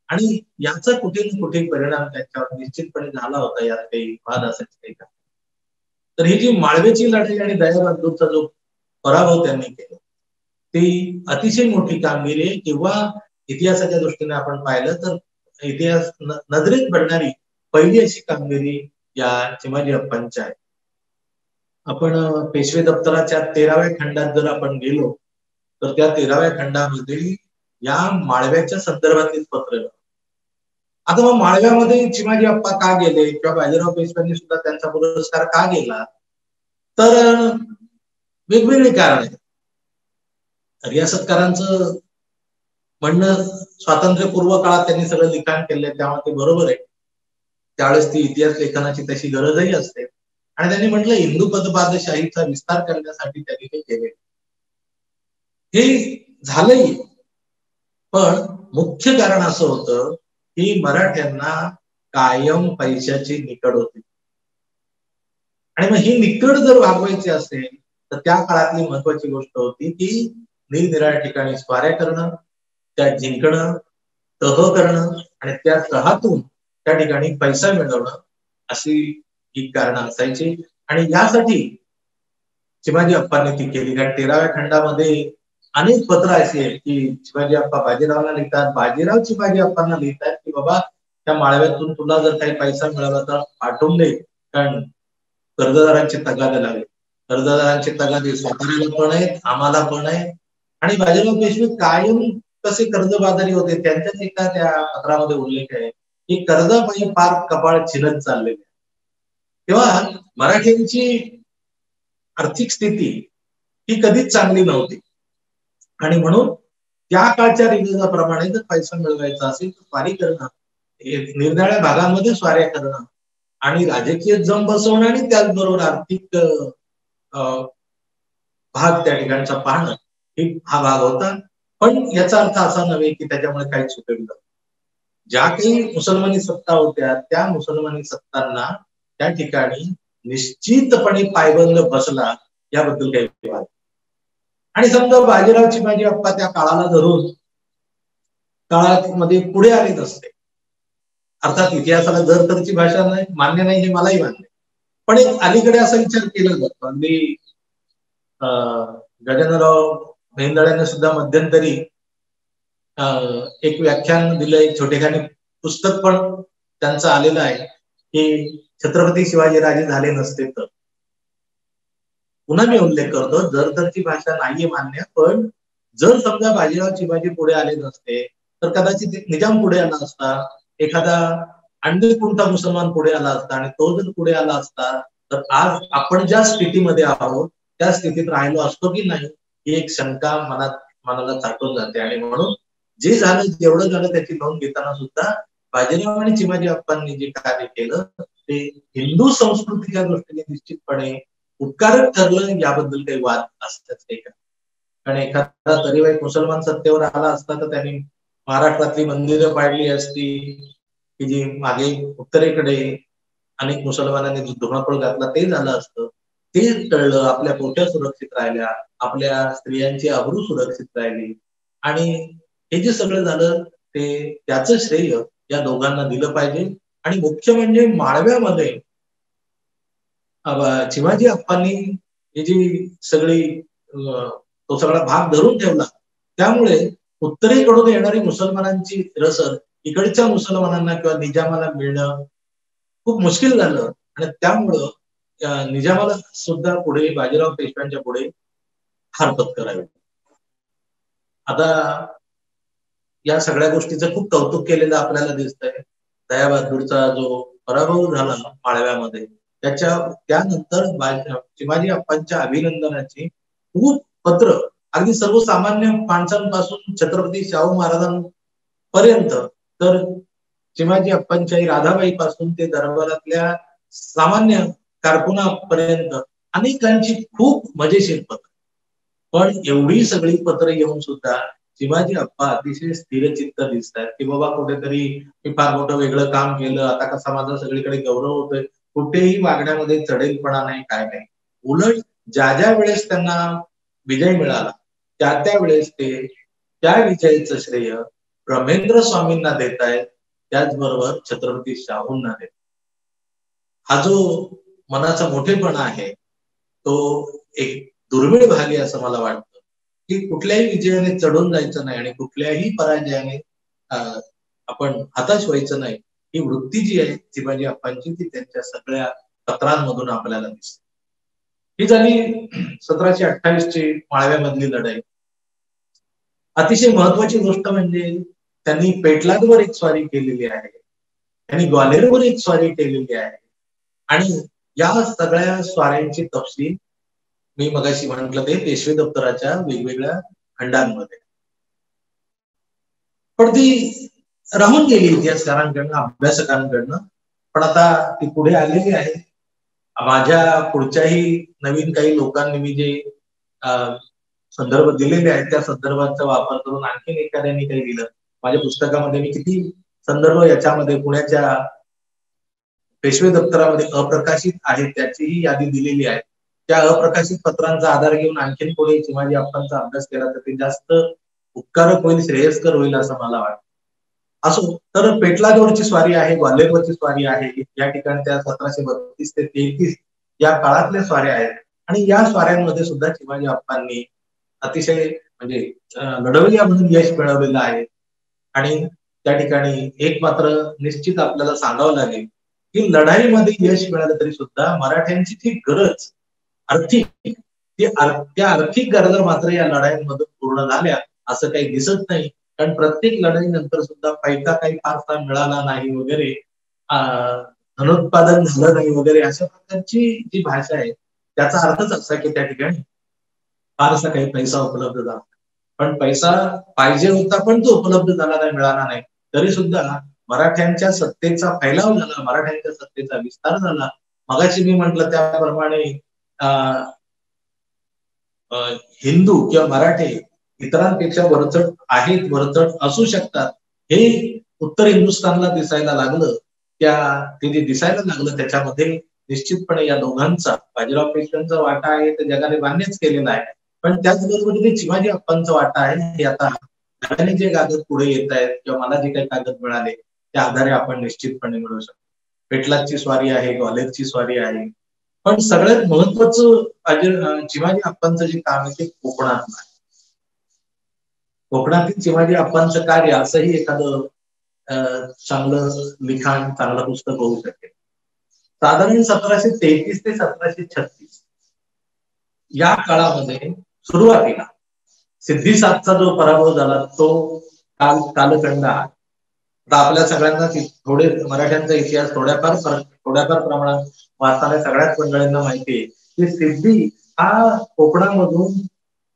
आणि याचा कुठे ना कुठे परिणाम त्यांच्यावर निश्चितपणे झाला होता, यात काही वाद असायचं काही का. तर ही जी माळव्याची लढाई आणि दयाबहादूरचा जो पराभव त्यांनी केला ती अतिशय मोठी कामगिरी आहे. किंवा इतिहासाच्या दृष्टीने आपण पाहिलं तर इतिहास नजरेत पडणारी पहिली अशी कामगिरी या चिमाजी अप्पांच्या आहे. आपण पेशवे दप्तराच्या 13व्या खंडात जर आपण गेलो तर त्या 13व्या खंडामध्ये या माळव्याच्या संदर्भातलीच पत्र. आता मग माळव्यामध्ये चिमाजी अप्पा का गेले किंवा बाजीराव पेशव्यांनी सुद्धा त्यांचा पुरस्कार का गेला, तर वेगवेगळी कारण आहेत. रियासतकारांचं म्हणणं स्वातंत्र्यपूर्व काळात त्यांनी सगळं लिखाण केलंय त्यामुळे ते बरोबर आहे. त्यावेळेस ती इतिहास लेखनाची तशी गरजही असते. आणि त्यांनी म्हटलं हिंदू पादशाहीचा विस्तार करण्यासाठी त्यांनी ते केले. हे झालंही, पण मुख्य कारण असं होतं की मराठ्यांना कायम पैशाची निकड होती. आणि मग ही निकड जर भागवायची असेल तर त्या काळातली महत्वाची गोष्ट होती की निरनिराळ्या ठिकाणी स्वाऱ्या करणं, त्या जिंकणं, तह करणं आणि त्या तहातून त्या ठिकाणी पैसा मिळवणं, अशी ही कारणं असायची. आणि यासाठी शिवाजी अप्पांनी ती केली. कारण 13व्या खंडामध्ये अनेक पत्र अशी आहेत की शिवाजी अप्पा बाजीरावला लिहितात, बाजीराव शिवाजी अप्पांना लिहितात की बाबा त्या माळव्यातून तुला जर काही पैसा मिळाला तर पाठवून दे, कारण कर्जदारांचे तगादे लागले. कर्जदारांचे तगादे साताऱ्याला पण आहेत, आम्हाला पण आहे. आणि बाजीराव पेशवे कायम कसे कर्जबाजारी होते, त्यांच्याच एका त्या पत्रामध्ये उल्लेख आहे की कर्जापायी फार कपाळ छिनत चाललेले. तेव्हा मराठ्यांची आर्थिक स्थिती ही कधीच चांगली नव्हती. आणि म्हणून त्या काळच्या रिवाजाप्रमाणे जर पैसा मिळवायचा असेल तर स्वारी करणं, निरनिराळ्या भागांमध्ये स्वाऱ्या करणं आणि राजकीय जम बसवणं आणि त्याचबरोबर आर्थिक भाग त्या ठिकाणचा पाहणं हा भाग होता. पण याचा अर्थ असा नव्हे की त्याच्यामुळे काही चुकलं. ज्या काही मुसलमानी सत्ता होत्या त्या मुसलमानी सत्तांना त्या ठिकाणी निश्चितपणे पायबंद बसला, याबद्दल काही वाद. आणि समजा बाजीराव शिवाजी अप्पा त्या काळाला धरून काळामध्ये पुढे आले नसते, अर्थात इतिहासाला जर तरची भाषा नाही मान्य नाही हे मलाही मान्य, पण एक अलीकडे असा विचार केला जातो. अगदी गजाननराव भेंदळ्यांनी सुद्धा मध्यंतरी एक व्याख्यान दिलं, एक छोटेखानी पुस्तक पण त्यांचं आलेलं आहे की छत्रपती शिवाजीराजे झाले नसते तर. पुन्हा मी उल्लेख करतो, जर तरची भाषा नाहीये मान्य, पण जर समजा बाजीराव शिवाजी पुढे आले नसते तर कदाचित निजाम पुढे आला असता, एखादा आणखी कोणता मुसलमान पुढे आला असता, आणि तो जर पुढे आला असता तर आज आपण ज्या स्थितीमध्ये आहोत त्या स्थितीत राहिलो असतो की नाही, ही एक शंका मनाला चाटून जाते. आणि म्हणून जे झालं, जेवढं झालं त्याची नोंद घेताना सुद्धा बाजीराव आणि शिवाजी अप्पांनी जे कार्य केलं ते हिंदू संस्कृतीच्या दृष्टीने निश्चितपणे उपकारक ठरलं, याबद्दल काही वाद असताच नाही का. कारण एखादा तरी मुसलमान सत्तेवर आला असता तर त्यांनी महाराष्ट्रातली मंदिरं पाडली असती की जी मागे उत्तरेकडे अनेक मुसलमानांनी धुमाकूळ घातला, ते झालं असतं. ते टळलं, आपल्या पोट्या सुरक्षित राहिल्या, आपल्या स्त्रियांची अब्रू सुरक्षित राहिली. आणि हे जे सगळं झालं ते त्याचं श्रेय या दोघांना दिलं पाहिजे. आणि मुख्य म्हणजे माळव्यामध्ये शिवाजी अप्पांनी ही जी सगळी तो सगळा भाग धरून ठेवला, त्यामुळे उत्तरेकडून येणारी मुसलमानांची रसद इकडच्या मुसलमानांना किंवा निजामाला मिळणं खूप मुश्किल झालं. आणि त्यामुळं निजामाला सुद्धा पुढे बाजीराव पेशव्यांच्या पुढे हार पत्करावी. आता या सगळ्या गोष्टीचं खूप कौतुक केलेलं आपल्याला दिसतंय. दयाबहादूरचा जो पराभव झाला माळव्यामध्ये, त्यानंतर शिवाजी अप्पांच्या अभिनंदनाची खूप पत्र अगदी सर्वसामान्य माणसांपासून छत्रपती शाहू महाराजांपर्यंत, तर शिवाजी अप्पांच्या राधाबाई पासून ते दरबारातल्या सामान्य कारकुनापर्यंत अनेकांची खूप मजेशीर पत्र. पण एवढी सगळी पत्र येऊन सुद्धा शिवाजी अप्पा अतिशय स्थिरचित्त दिसतात की बाबा कुठेतरी मी फार मोठं वेगळं काम केलं, आता कसा माझा सगळीकडे गौरव होतोय, कुठेही वागण्यामध्ये चढेलपणा नाही, काय नाही. उलट ज्या वेळेस त्यांना विजय मिळाला त्या वेळेस ते त्या विजयाचं श्रेय ब्रह्मेंद्र स्वामींना देत आहेत, त्याचबरोबर छत्रपती शाहूंना देत. हा जो मनाचा मोठेपणा आहे तो एक दुर्मिळ भाग आहे असं मला वाटतं, की कुठल्याही विजयाने चढून जायचं नाही आणि कुठल्याही पराजयाने आपण हताश व्हायचं नाही. ही वृत्ती जी आहे शिवाजी अप्पांची ती त्यांच्या सगळ्या पत्रांमधून आपल्याला दिसते. ही झाली 1728 ची माळव्यामधली लढाई. अतिशय महत्वाची गोष्ट म्हणजे त्यांनी पेटलादवर एक स्वारी केलेली आहे, त्यांनी ग्वाल्हेरवर एक स्वारी केलेली आहे. आणि या सगळ्या स्वाऱ्यांची तपशील मी मगाशी म्हटलं ते पेशवे दप्तराच्या वेगवेगळ्या खंडांमध्ये, पण ती राहून गेली इतिहासकारांकडनं, अभ्यासकांकडनं. पण आता ती पुढे आलेली आहे माझ्या पुढच्याही नवीन काही लोकांनी मी जे संदर्भ दिलेले आहेत त्या संदर्भाचा वापर करून आणखीन एखाद्याने काही दिलं. माझ्या पुस्तकामध्ये मी किती संदर्भ याच्यामध्ये पुण्याच्या पेशवे दप्तरामध्ये अप्रकाशित आहेत त्याचीही यादी दिलेली आहे. त्या अप्रकाशित पत्रांचा आधार घेऊन आणखीन कोणी चिमाजी अप्पांचा अभ्यास केला तर ते जास्त उपकारक होईल, श्रेयस्कर होईल असं मला वाटतं. असो, तर पेटलादवरची स्वारी आहे, ग्वाल्हेरवरची स्वारी आहे, या ठिकाणी त्या 1732 ते 33 या काळातल्या स्वाऱ्या आहेत. आणि या स्वाऱ्यांमध्ये सुद्धा चिमाजी अप्पांनी अतिशय म्हणजे लढवय्या म्हणून यश मिळवलेलं आहे. आणि त्या ठिकाणी एक मात्र निश्चित आपल्याला सांगावं लागेल की लढाईमध्ये यश मिळालं तरी सुद्धा मराठ्यांची ती गरज आर्थिक त्या आर्थिक गरजा मात्र या लढाईमध्ये पूर्ण झाल्या असं काही दिसत नाही. कारण प्रत्येक लढाईनंतर सुद्धा पैसा काही फारसा मिळाला नाही वगैरे, धनोत्पादन झालं नाही वगैरे अशा प्रकारची जी भाषा आहे त्याचा अर्थच असा की त्या ठिकाणी फारसा काही पैसा उपलब्ध झाला, पण पैसा पाहिजे होता पण तो उपलब्ध झाला नाही, मिळाला नाही. तरी सुद्धा मराठ्यांच्या सत्तेचा फैलाव झाला, मराठ्यांच्या सत्तेचा विस्तार झाला. मगाशी मी म्हटलं त्याप्रमाणे हिंदू किंवा मराठे इतरांपेक्षा वरचढ आहेत, वरचढ असू शकतात हे उत्तर हिंदुस्थानला दिसायला लागलं. ते जे दिसायला लागलं त्याच्यामध्ये निश्चितपणे या दोघांचा, बाजीराव पेशव्यांचा वाटा आहे ते जगाने मान्यच केलेला आहे. पण त्याचबरोबर चिमाजी अप्पांचा वाटा आहे हे आता नव्याने जे कागद पुढे येत आहेत किंवा मला जे काही कागद मिळाले त्या आधारे आपण निश्चितपणे मिळवू शकतो. पेटलादची स्वारी आहे, ग्वाल्हेरची स्वारी आहे, पण सगळ्यात महत्वाचं चिमाजी अप्पांचं जे काम आहे ते कोकणात आहे. कोकणातील चिमाजी अप्पांचं कार्य असंही एखादं चांगलं लिखाण, चांगलं पुस्तक होऊ शकेल. साधारण 1733 ते 1736 या काळामध्ये सुरुवातीला सिद्धी-साधचा जो पराभव झाला तो कालखंड आहे. आपल्या सगळ्यांना थोडे मराठ्यांचा इतिहास थोड्याफार प्रमाणात वाचणाऱ्या सगळ्याच मंडळींना माहिती आहे की सिद्धी हा कोकणामधून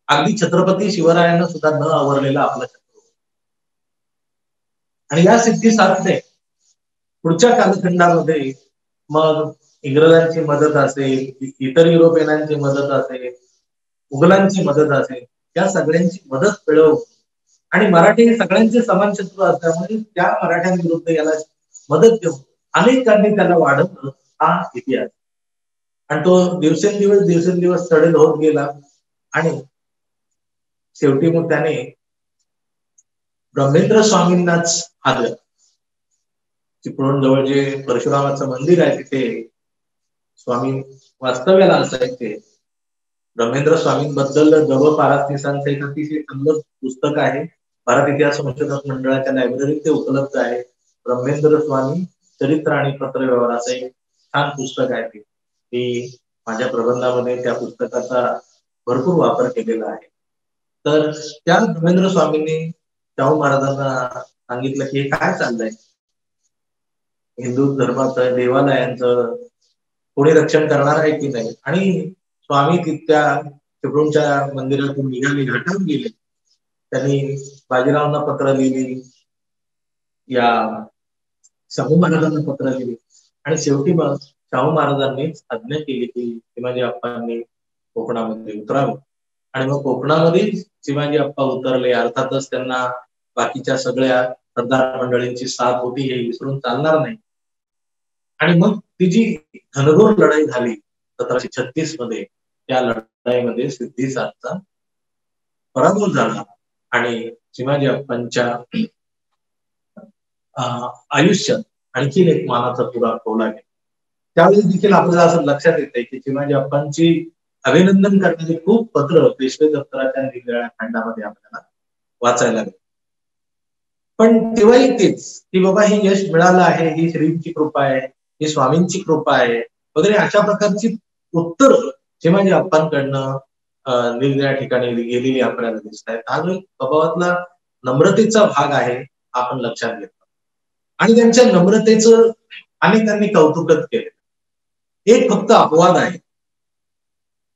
अगदी छत्रपती शिवरायांना सुद्धा न आवरलेला आपला शत्रू. आणि या सिद्धी-साधने पुढच्या कालखंडामध्ये मग इंग्रजांची मदत असेल, इतर युरोपियनांची मदत असेल, मुघलांची मदत असेल, त्या सगळ्यांची मदत मिळवून आणि मराठी सगळ्यांचे समान शत्रू असल्यामुळे त्या मराठ्यांविरुद्ध याला मदत देऊन अनेकांनी त्याला वाढवलं हा इतिहास. आणि तो दिवसेंदिवस सडेल होत गेला आणि शेवटी मग त्याने ब्रह्मेंद्र स्वामींनाच हादरलं. चिपळूण जवळ जे परशुरामाचं मंदिर आहे तिथे स्वामी वास्तव्याला असायचे. ब्रह्मेंद्र स्वामींबद्दल जवळ पारासनीसांचं एक अतिशय चांगलं पुस्तक आहे, भारत इतिहास संशोधन मंडळाच्या लायब्ररीत ते उपलब्ध आहे. ब्रह्मेंद्र स्वामी चरित्र आणि पत्रव्यवहार असं एक छान पुस्तक आहे. ते माझ्या प्रबंधामध्ये त्या पुस्तकाचा भरपूर वापर केलेला आहे. तर त्या ब्रह्मेंद्र स्वामींनी शाहू महाराजांना सांगितलं की हे काय चाललंय, हिंदू धर्माचं, देवालयांचं कोणी रक्षण करणार आहे की नाही. आणि स्वामी तिथल्या चिपळूणच्या मंदिरातून निघाले, घाटावर गेले. त्यांनी बाजीरावांना पत्र लिहिली, या शाहू महाराजांना पत्र लिहिली आणि शेवटी मग शाहू महाराजांनीच आज्ञा केली की चिमाजी अप्पांनी कोकणामध्ये उतरावं. आणि मग कोकणामध्ये चिमाजी अप्पा उतरले. अर्थातच त्यांना बाकीच्या सगळ्या सरदार मंडळींची साथ होती हे विसरून चालणार नाही. आणि मग ती जी घनघोर लढाई झाली 1736 मध्ये, त्या लढाईमध्ये सिद्धी-साधचा पराभव झाला आणि चिमाजी अप्पांच्या आयुष्यात आणखीन एक मानाचा तुरा खोवला गेला. त्यावेळी देखील आपल्याला असं लक्षात येतंय की चिमाजी अप्पांची अभिनंदन करणारी खूप पत्र पेशवे दप्तराच्या निरनिराळ्या खंडामध्ये आपल्याला वाचायला मिळते. पण तेव्हाही तेच की बाबा हे यश मिळालं आहे, ही श्रींची कृपा आहे, ही स्वामींची कृपा आहे वगैरे अशा प्रकारची उत्तर चिमाजी अप्पांकडनं निरनिराळ्या ठिकाणी गेलेली आपल्याला दिसत आहेत. हा जो एक स्वभावातला नम्रतेचा भाग आहे आपण लक्षात घेतो. आणि त्यांच्या नम्रतेचं अनेकांनी कौतुकच केलं. एक फक्त अपवाद आहे,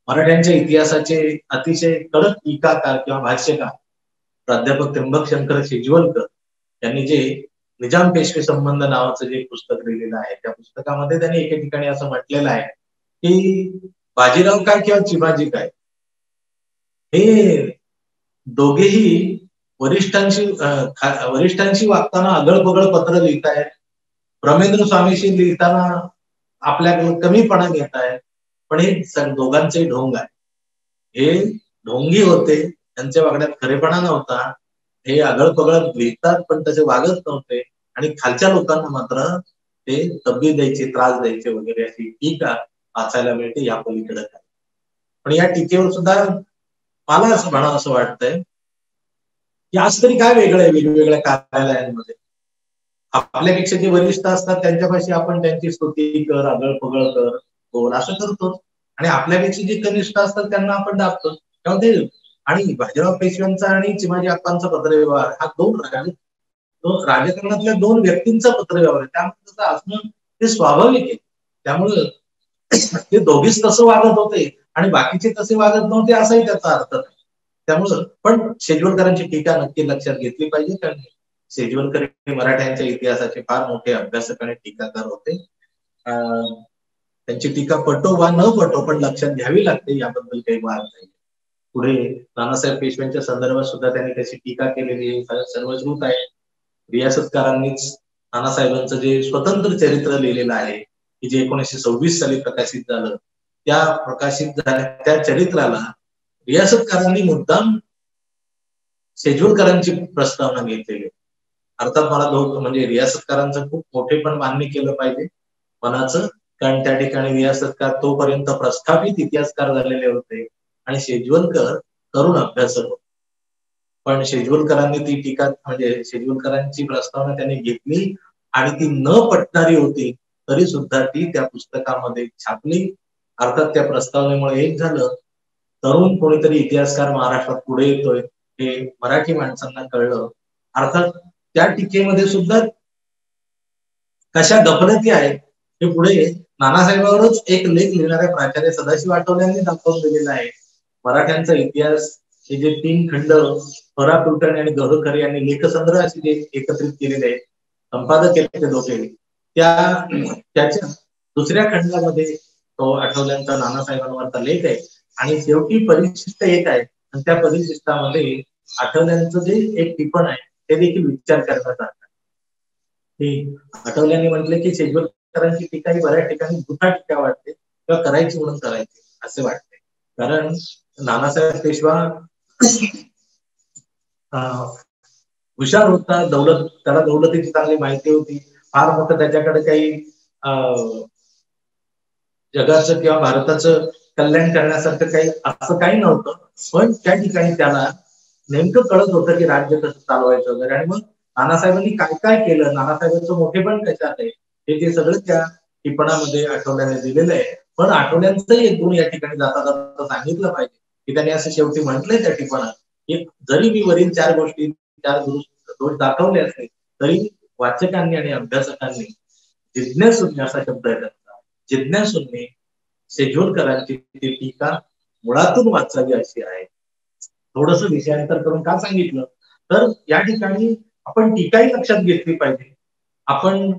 मराठ्यांच्या इतिहासाचे अतिशय कडक टीकाकार किंवा भाष्यकार प्राध्यापक त्र्यंबकशंकर शेजवलकर यांनी जे निजाम पेशवे संबंध नावाचं जे पुस्तक लिहिलेलं आहे त्या पुस्तकामध्ये त्यांनी एके ठिकाणी असं म्हटलेलं आहे की बाजीराव काय किंवा चिमाजी काय, हे दोघेही वरिष्ठांशी वागताना आगळपगळ पत्र लिहितायत, ब्रह्मेंद्र स्वामीशी लिहिताना आपल्याकडे कमीपणा घेतायत, पण हे दोघांचे ढोंग आहे. हे ढोंगी होते, त्यांच्या वागण्यात खरेपणा नव्हता. हे आगळपगळ लिहितात पण तसे वागत नव्हते, आणि खालच्या लोकांना मात्र ते तब्बी द्यायचे, त्रास द्यायचे वगैरे अशी टीका वाचायला मिळते या पलीकडे काय. पण या टीकेवर सुद्धा मला असं म्हणावं असं वाटतंय की आज तरी काय वेगळं आहे वेगवेगळ्या कार्यालयांमध्ये. आपल्यापेक्षा जे वरिष्ठ असतात त्यांच्यापाशी आपण त्यांची स्तुती कर, आगळपगळ कर, बोल असं करतो, आणि आपल्यापेक्षा जे कनिष्ठ असतात त्यांना आपण दाबतो. त्यामुळे आणि बाजीराव पेशव्यांचा आणि चिमाजी अप्पांचा पत्रव्यवहार हा राजकारणातल्या दोन व्यक्तींचा पत्रव्यवहार आहे, त्यामुळे तसं असणं ते स्वाभाविक आहे. त्यामुळं ते दोघीच तसं वागत होते आणि बाकीचे तसे वागत नव्हते असाही त्याचा अर्थ नाही. त्यामुळं पण शेजवलकरांची टीका नक्की लक्षात घेतली पाहिजे, कारण शेजवलकर हे मराठ्यांच्या इतिहासाचे फार मोठे अभ्यासक आणि टीकाकार होते. त्यांची टीका पटो वा न पटो पण लक्षात घ्यावी लागते, याबद्दल काही वाद नाही. पुढे नानासाहेब पेशव्यांच्या संदर्भात सुद्धा त्यांनी त्याची टीका केलेली सर्वश्रुत आहे. रियासतकारांनीच नानासाहेबांचं जे स्वतंत्र चरित्र लिहिलेलं आहे की जे 1926 साली प्रकाशित झालं, त्या प्रकाशित झाल्या त्या चरित्राला रियासतकारांनी मुद्दाम शेजवलकरांची प्रस्तावना घेतलेली. अर्थात मला म्हणजे रियासतकारांचं खूप मोठेपण मान्य केलं पाहिजे मनाचं, कारण त्या ठिकाणी रियासतकार तोपर्यंत प्रस्थापित इतिहासकार झालेले होते आणि शेजवलकर तरुण अभ्यासक होते. पण शेजवलकरांनी ती टीका म्हणजे शेजवलकरांची प्रस्तावना त्यांनी घेतली आणि ती न पटणारी होती, तरी सुद्धा ती त्या पुस्तकामध्ये छापली. अर्थात त्या प्रस्तावनेमुळे एक झालं, तरुण कोणीतरी इतिहासकार महाराष्ट्रात पुढे येतोय हे मराठी माणसांना कळलं. अर्थात त्या टीकेमध्ये सुद्धा कशा गफलती आहेत हे पुढे नानासाहेबांवरच एक लेख लिहिणाऱ्या प्राचार्य सदाशिव आठवल्यांनी दाखवून दिलेला आहे. मराठ्यांचा इतिहास हे जे 3 खंड फरा कुलकर्णी आणि गहखरे यांनी लेखसंग्रह असे जे एकत्रित केलेले आहेत, संपादक केले ते दोघे, त्याच्या दुसऱ्या खंडामध्ये तो आठवल्यांचा नानासाहेबांवरचा लेख आहे आणि शेवटी परिशिष्ट एक आहे, आणि त्या परिशिष्टामध्ये आठवल्यांचं जे एक टिपण आहे ते देखील विचार करण्यात आला. आठवल्यांनी म्हटले की शेजवलकरांची टीका ही बऱ्याच ठिकाणी दुखा टीका वाटते किंवा करायची म्हणून करायची असे वाटते, कारण नानासाहेब पेशवा हुशार होता, त्याला दौलतीची चांगली माहिती होती, फार मोठं त्याच्याकडे काही जगाचं किंवा भारताचं कल्याण करण्यासारखं काही असं काही नव्हतं. पण त्या ठिकाणी त्याला नेमकं कळत होतं की राज्य कसं चालवायचं वगैरे. आणि मग नानासाहेबांनी काय काय केलं, नानासाहेबांचं मोठेपण कशात आहे हे ते सगळं त्या टिपणामध्ये आठवल्याने दिलेलं आहे. पण आठवल्यांचंही एक गुण या ठिकाणी जाता जाता सांगितलं पाहिजे की त्यांनी असं शेवटी म्हटलंय त्या टिपणात की जरी मी वरील 4 गोष्टी 4 दोष दाखवले असते तरी वाचकांनी आणि अभ्यासकांनी जिज्ञासूंनी असा शब्द आहे त्यांचा, जिज्ञासूंनी शेजवलकरांची ती टीका मुळातून वाचावी अशी आहे. थोडस विषयांतर करून का सांगितलं तर या ठिकाणी आपण टीकाही लक्षात घेतली पाहिजे. आपण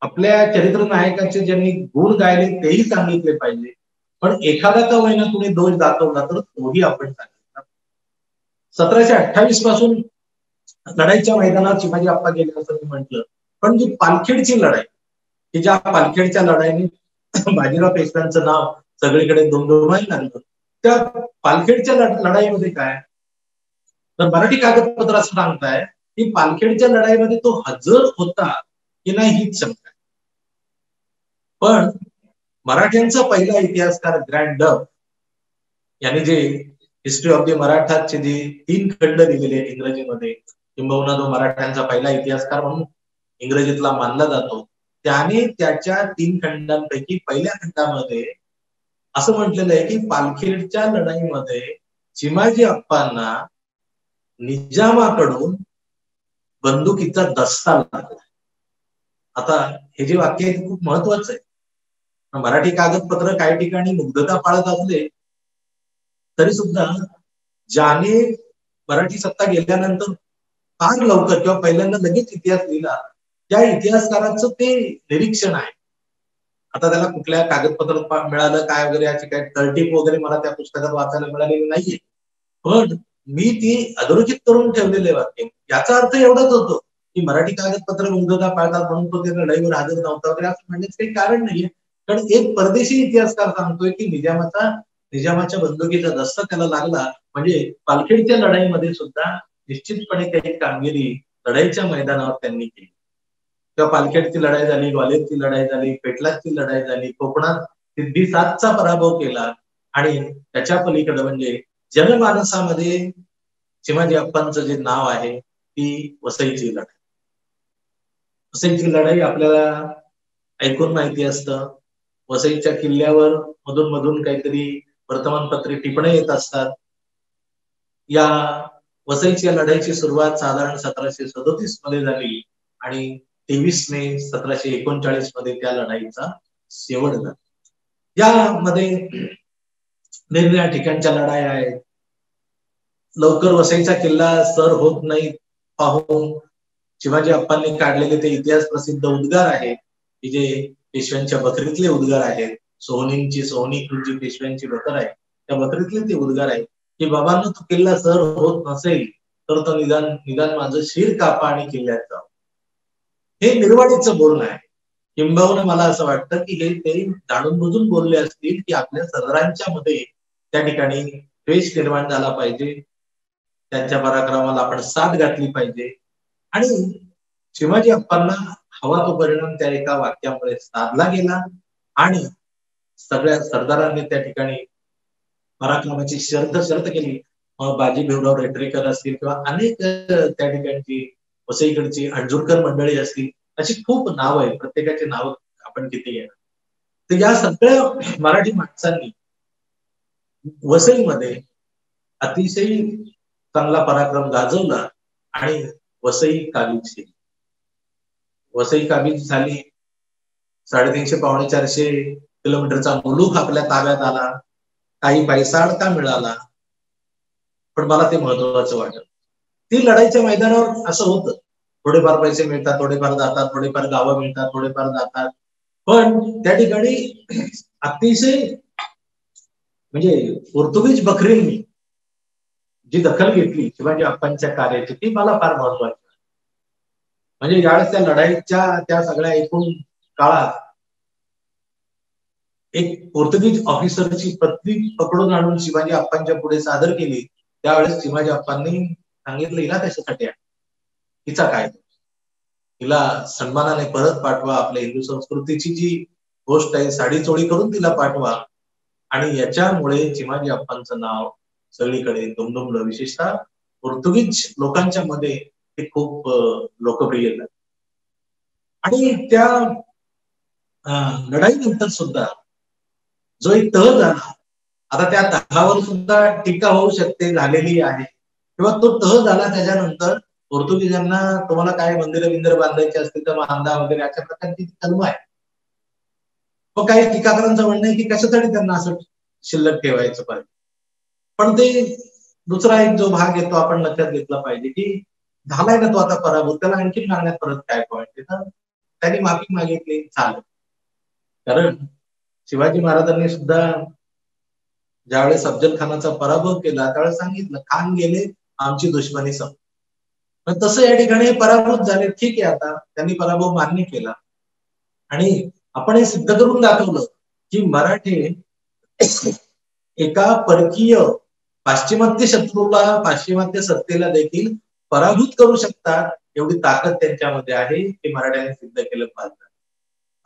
आपल्या चरित्र नायकाचे ज्यांनी गुण गायले तेही सांगितले पाहिजे, पण एखादा का होईना कुणी दोष दाखवला तर तोही आपण सांगितला. 1728 पासून लढाईच्या मैदानात शिवाजी अप्पा गेले असं मी म्हटलं, पण जी पालखेडची लढाई की ज्या पालखेडच्या लढाईने बाजीराव पेशव्यांचं नाव सगळीकडे दुमदुमायला लागलं, त्या पालखेडच्या लढाईमध्ये काय तर मराठी कागदपत्र असं सांगताय की पालखेडच्या लढाईमध्ये तो हजर होता की नाही हीच शंका. पण मराठ्यांचा पहिला इतिहासकार ग्रँड डफ यांनी जे हिस्ट्री ऑफ द मराठाचे जे 3 खंड लिहिलेले इंग्रजीमध्ये, किंबहुना तो मराठ्यांचा पहिला इतिहासकार म्हणून इंग्रजीतला मानला जातो, त्याने त्याच्या 3 खंडांपैकी पहिल्या खंडामध्ये असं म्हटलेलं आहे की पालखेडच्या लढाईमध्ये चिमाजी अप्पांना निजामाकडून बंदुकीचा दस्ता लागला. आता हे जे वाक्य आहे खूप महत्वाचं आहे. मराठी कागदपत्र काही ठिकाणी मुग्धता पाळत असले तरी सुद्धा ज्याने मराठी सत्ता गेल्यानंतर फार लवकर किंवा पहिल्यांदा लगेच इतिहास लिहिला त्या इतिहासकाराचं ते निरीक्षण आहे. आता त्याला कुठल्या कागदपत्र मिळालं काय वगैरे याची काय तळटीप वगैरे मला त्या पुस्तकात वाचायला मिळालेली नाहीये, पण मी ती अधोरेखित करून ठेवलेले वाक्य. याचा अर्थ एवढाच होतो की मराठी कागदपत्र मुग्धता पाळतात म्हणून तो त्या लढाईवर हजर नव्हता वगैरे असं म्हणण्याचं काही कारण नाहीये. कारण एक परदेशी इतिहासकार सांगतोय की निजामाच्या बंदुकीचा दस्त त्याला लागला, म्हणजे पालखेडच्या लढाईमध्ये सुद्धा निश्चितपणे काही कामगिरी लढाईच्या मैदानावर त्यांनी केली. तेव्हा पालखेडची लढाई झाली, ग्वाल्हेरची लढाई झाली, पेटलासची लढाई झाली, कोकणात सिद्धी सातचा पराभव केला आणि त्याच्या पलीकडे म्हणजे जनमानसामध्ये चिमाजी अप्पांचं जे नाव आहे ती वसईची लढाई. वसईची लढाई आपल्याला ऐकून माहिती असतं. वसईच्या किल्ल्यावर मधून मधून काहीतरी वर्तमानपत्रे टिपणे येत असतात. या वसईच्या लढाईची सुरुवात साधारण 1737 मध्ये झाली आणि 23 मे 1739 मध्ये त्या लढाईचा शेवट झाला. यामध्ये निरनिराळ्या ठिकाणच्या लढाया आहेत. लवकर वसईचा किल्ला सर होत नाही पाहून शिवाजी अप्पांनी काढलेले ते इतिहास प्रसिद्ध उद्गार आहेत की जे पेशव्यांच्या बकरीतले उद्गार आहेत. सोहनी जी पेशव्यांची बकर आहे त्या बकरीतले ते उद्गार आहेत की बाबांनो तो किल्ला सर होत नसेल तर तो निदान माझं शिर कापा आणि किल्ल्यात जाऊ. हे निर्वाणीचं बोलणं आहे. किंबहुना मला असं वाटतं की हे ते जाणून बुजून बोलले असतील की आपल्या सरदारांच्या मध्ये त्या ठिकाणी द्वेष निर्माण झाला पाहिजे, त्यांच्या पराक्रमाला आपण साथ घातली पाहिजे आणि शिवाजी अप्पांना हवा तो परिणाम त्या एका वाक्यामुळे साधला गेला आणि सगळ्या सरदारांनी त्या ठिकाणी पराक्रमाची शर्त केली. बाजी भिवराव रेटरेकर असतील किंवा अनेक त्या ठिकाणची वसईकडची अंजुरकर मंडळी असतील, अशी खूप नाव आहे. प्रत्येकाची नाव आपण किती घेणार. तर या सगळ्या मराठी माणसांनी वसईमध्ये अतिशय चांगला पराक्रम गाजवला आणि वसई काबीज केली. वसई काबीज झाली. 350-400 किलोमीटरचा मुलूक आपल्या ताब्यात आला. काही पैसा अडका मिळाला, पण मला ते महत्वाचं वाटत. ती लढाईच्या मैदानावर असं होतं, थोडेफार पैसे मिळतात, थोडेफार जातात, थोडेफार गावं मिळतात, थोडेफार जातात, पण त्या ठिकाणी अतिशय म्हणजे पोर्तुगीज बकरींनी जी दखल घेतली शिवाजी अप्पांच्या कार्याची ती मला फार महत्वाची. म्हणजे ज्यावेळेस त्या लढाईच्या त्या सगळ्या एकूण काळात एक पोर्तुगीज ऑफिसरची पत्नी पकडून आणून शिवाजी अप्पांच्या पुढे सादर केली, त्यावेळेस शिवाजी अप्पांनी सांगितलं हिला कशासाठी आहे, हिचा काय, तिला सन्मानाने परत पाठवा, आपल्या हिंदू संस्कृतीची जी गोष्ट आहे साडी चोळी करून तिला पाठवा. आणि याच्यामुळे चिमाजी अप्पांचं नाव सगळीकडे दुमदुमलं. विशेषतः पोर्तुगीज लोकांच्या मध्ये ते खूप लोकप्रिय झालं. आणि त्या लढाईनंतर सुद्धा जो एक तह झाला, आता त्या तहावर सुद्धा टीका होऊ शकते, झालेली आहे, किंवा तो तह झाला त्याच्यानंतर पोर्तुगीजांना तुम्हाला काय मंदिर बांधायचे असतील तर बांधा वगैरे अशा प्रकारची कलम आहे. मग काही टीकाकारांचं म्हणणं आहे की कशासाठी त्यांना असं शिल्लक ठेवायचं पाहिजे. पण ते दुसरा एक जो भाग येतो आपण लक्षात घेतला पाहिजे की झालाय ना तो आता पराभूत, त्याला आणखी मागण्यात परत काय पॉईंट, त्यांनी माफी मागितली चालेल. कारण शिवाजी महाराजांनी सुद्धा ज्यावेळेस अफजल खानाचा पराभव केला त्यावेळेस सांगितलं खान गेले आमची दुश्मनी संपली. तसं या ठिकाणी पराभूत झाले, ठीक आहे, आता त्यांनी पराभव मान्य केला आणि आपण हे सिद्ध करून दाखवलं की मराठे एका परकीय पाश्चिमात्य शत्रूला, पाश्चिमात्य सत्तेला देखील पराभूत करू शकतात, एवढी ताकद त्यांच्यामध्ये आहे, हे मराठ्यांनी सिद्ध केलं पाहिजे.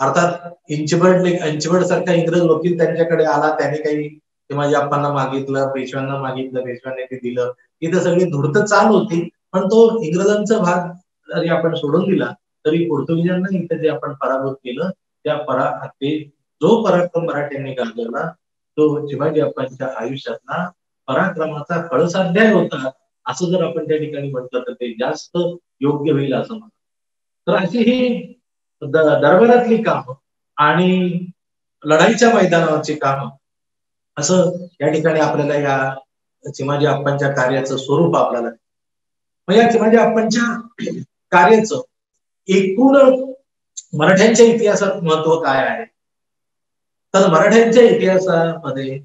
अर्थात इंचबर्ड सारखा इंग्रज वकील त्यांच्याकडे आला, त्याने काही शिवाजी अप्पांना मागितलं, पेशव्यांना मागितलं, पेशव्यांनी ते दिलं, इथं सगळी धूर्त चाल होती. पण तो इंग्रजांचा भाग जरी आपण सोडून दिला तरी पोर्तुगीजांना इथं जे आपण पराभूत केलं ते जो पराक्रम मराठ्यांनी गाजवला तो शिवाजी अप्पांच्या आयुष्यातला पराक्रमाचा कळसाध्याय होता, असं जर आपण त्या ठिकाणी म्हटलं तर ते जास्त योग्य होईल असं म्हणतात. तर अशी ही दरबारातली कामं आणि लढाईच्या मैदानावरची कामं, असं या ठिकाणी आपल्याला या चिमाजी अप्पांच्या कार्याचं स्वरूप आपल्याला. मग या चिमाजी अप्पांच्या कार्याचं एकूण मराठ्यांच्या इतिहासात महत्व काय आहे तर मराठ्यांच्या इतिहासामध्ये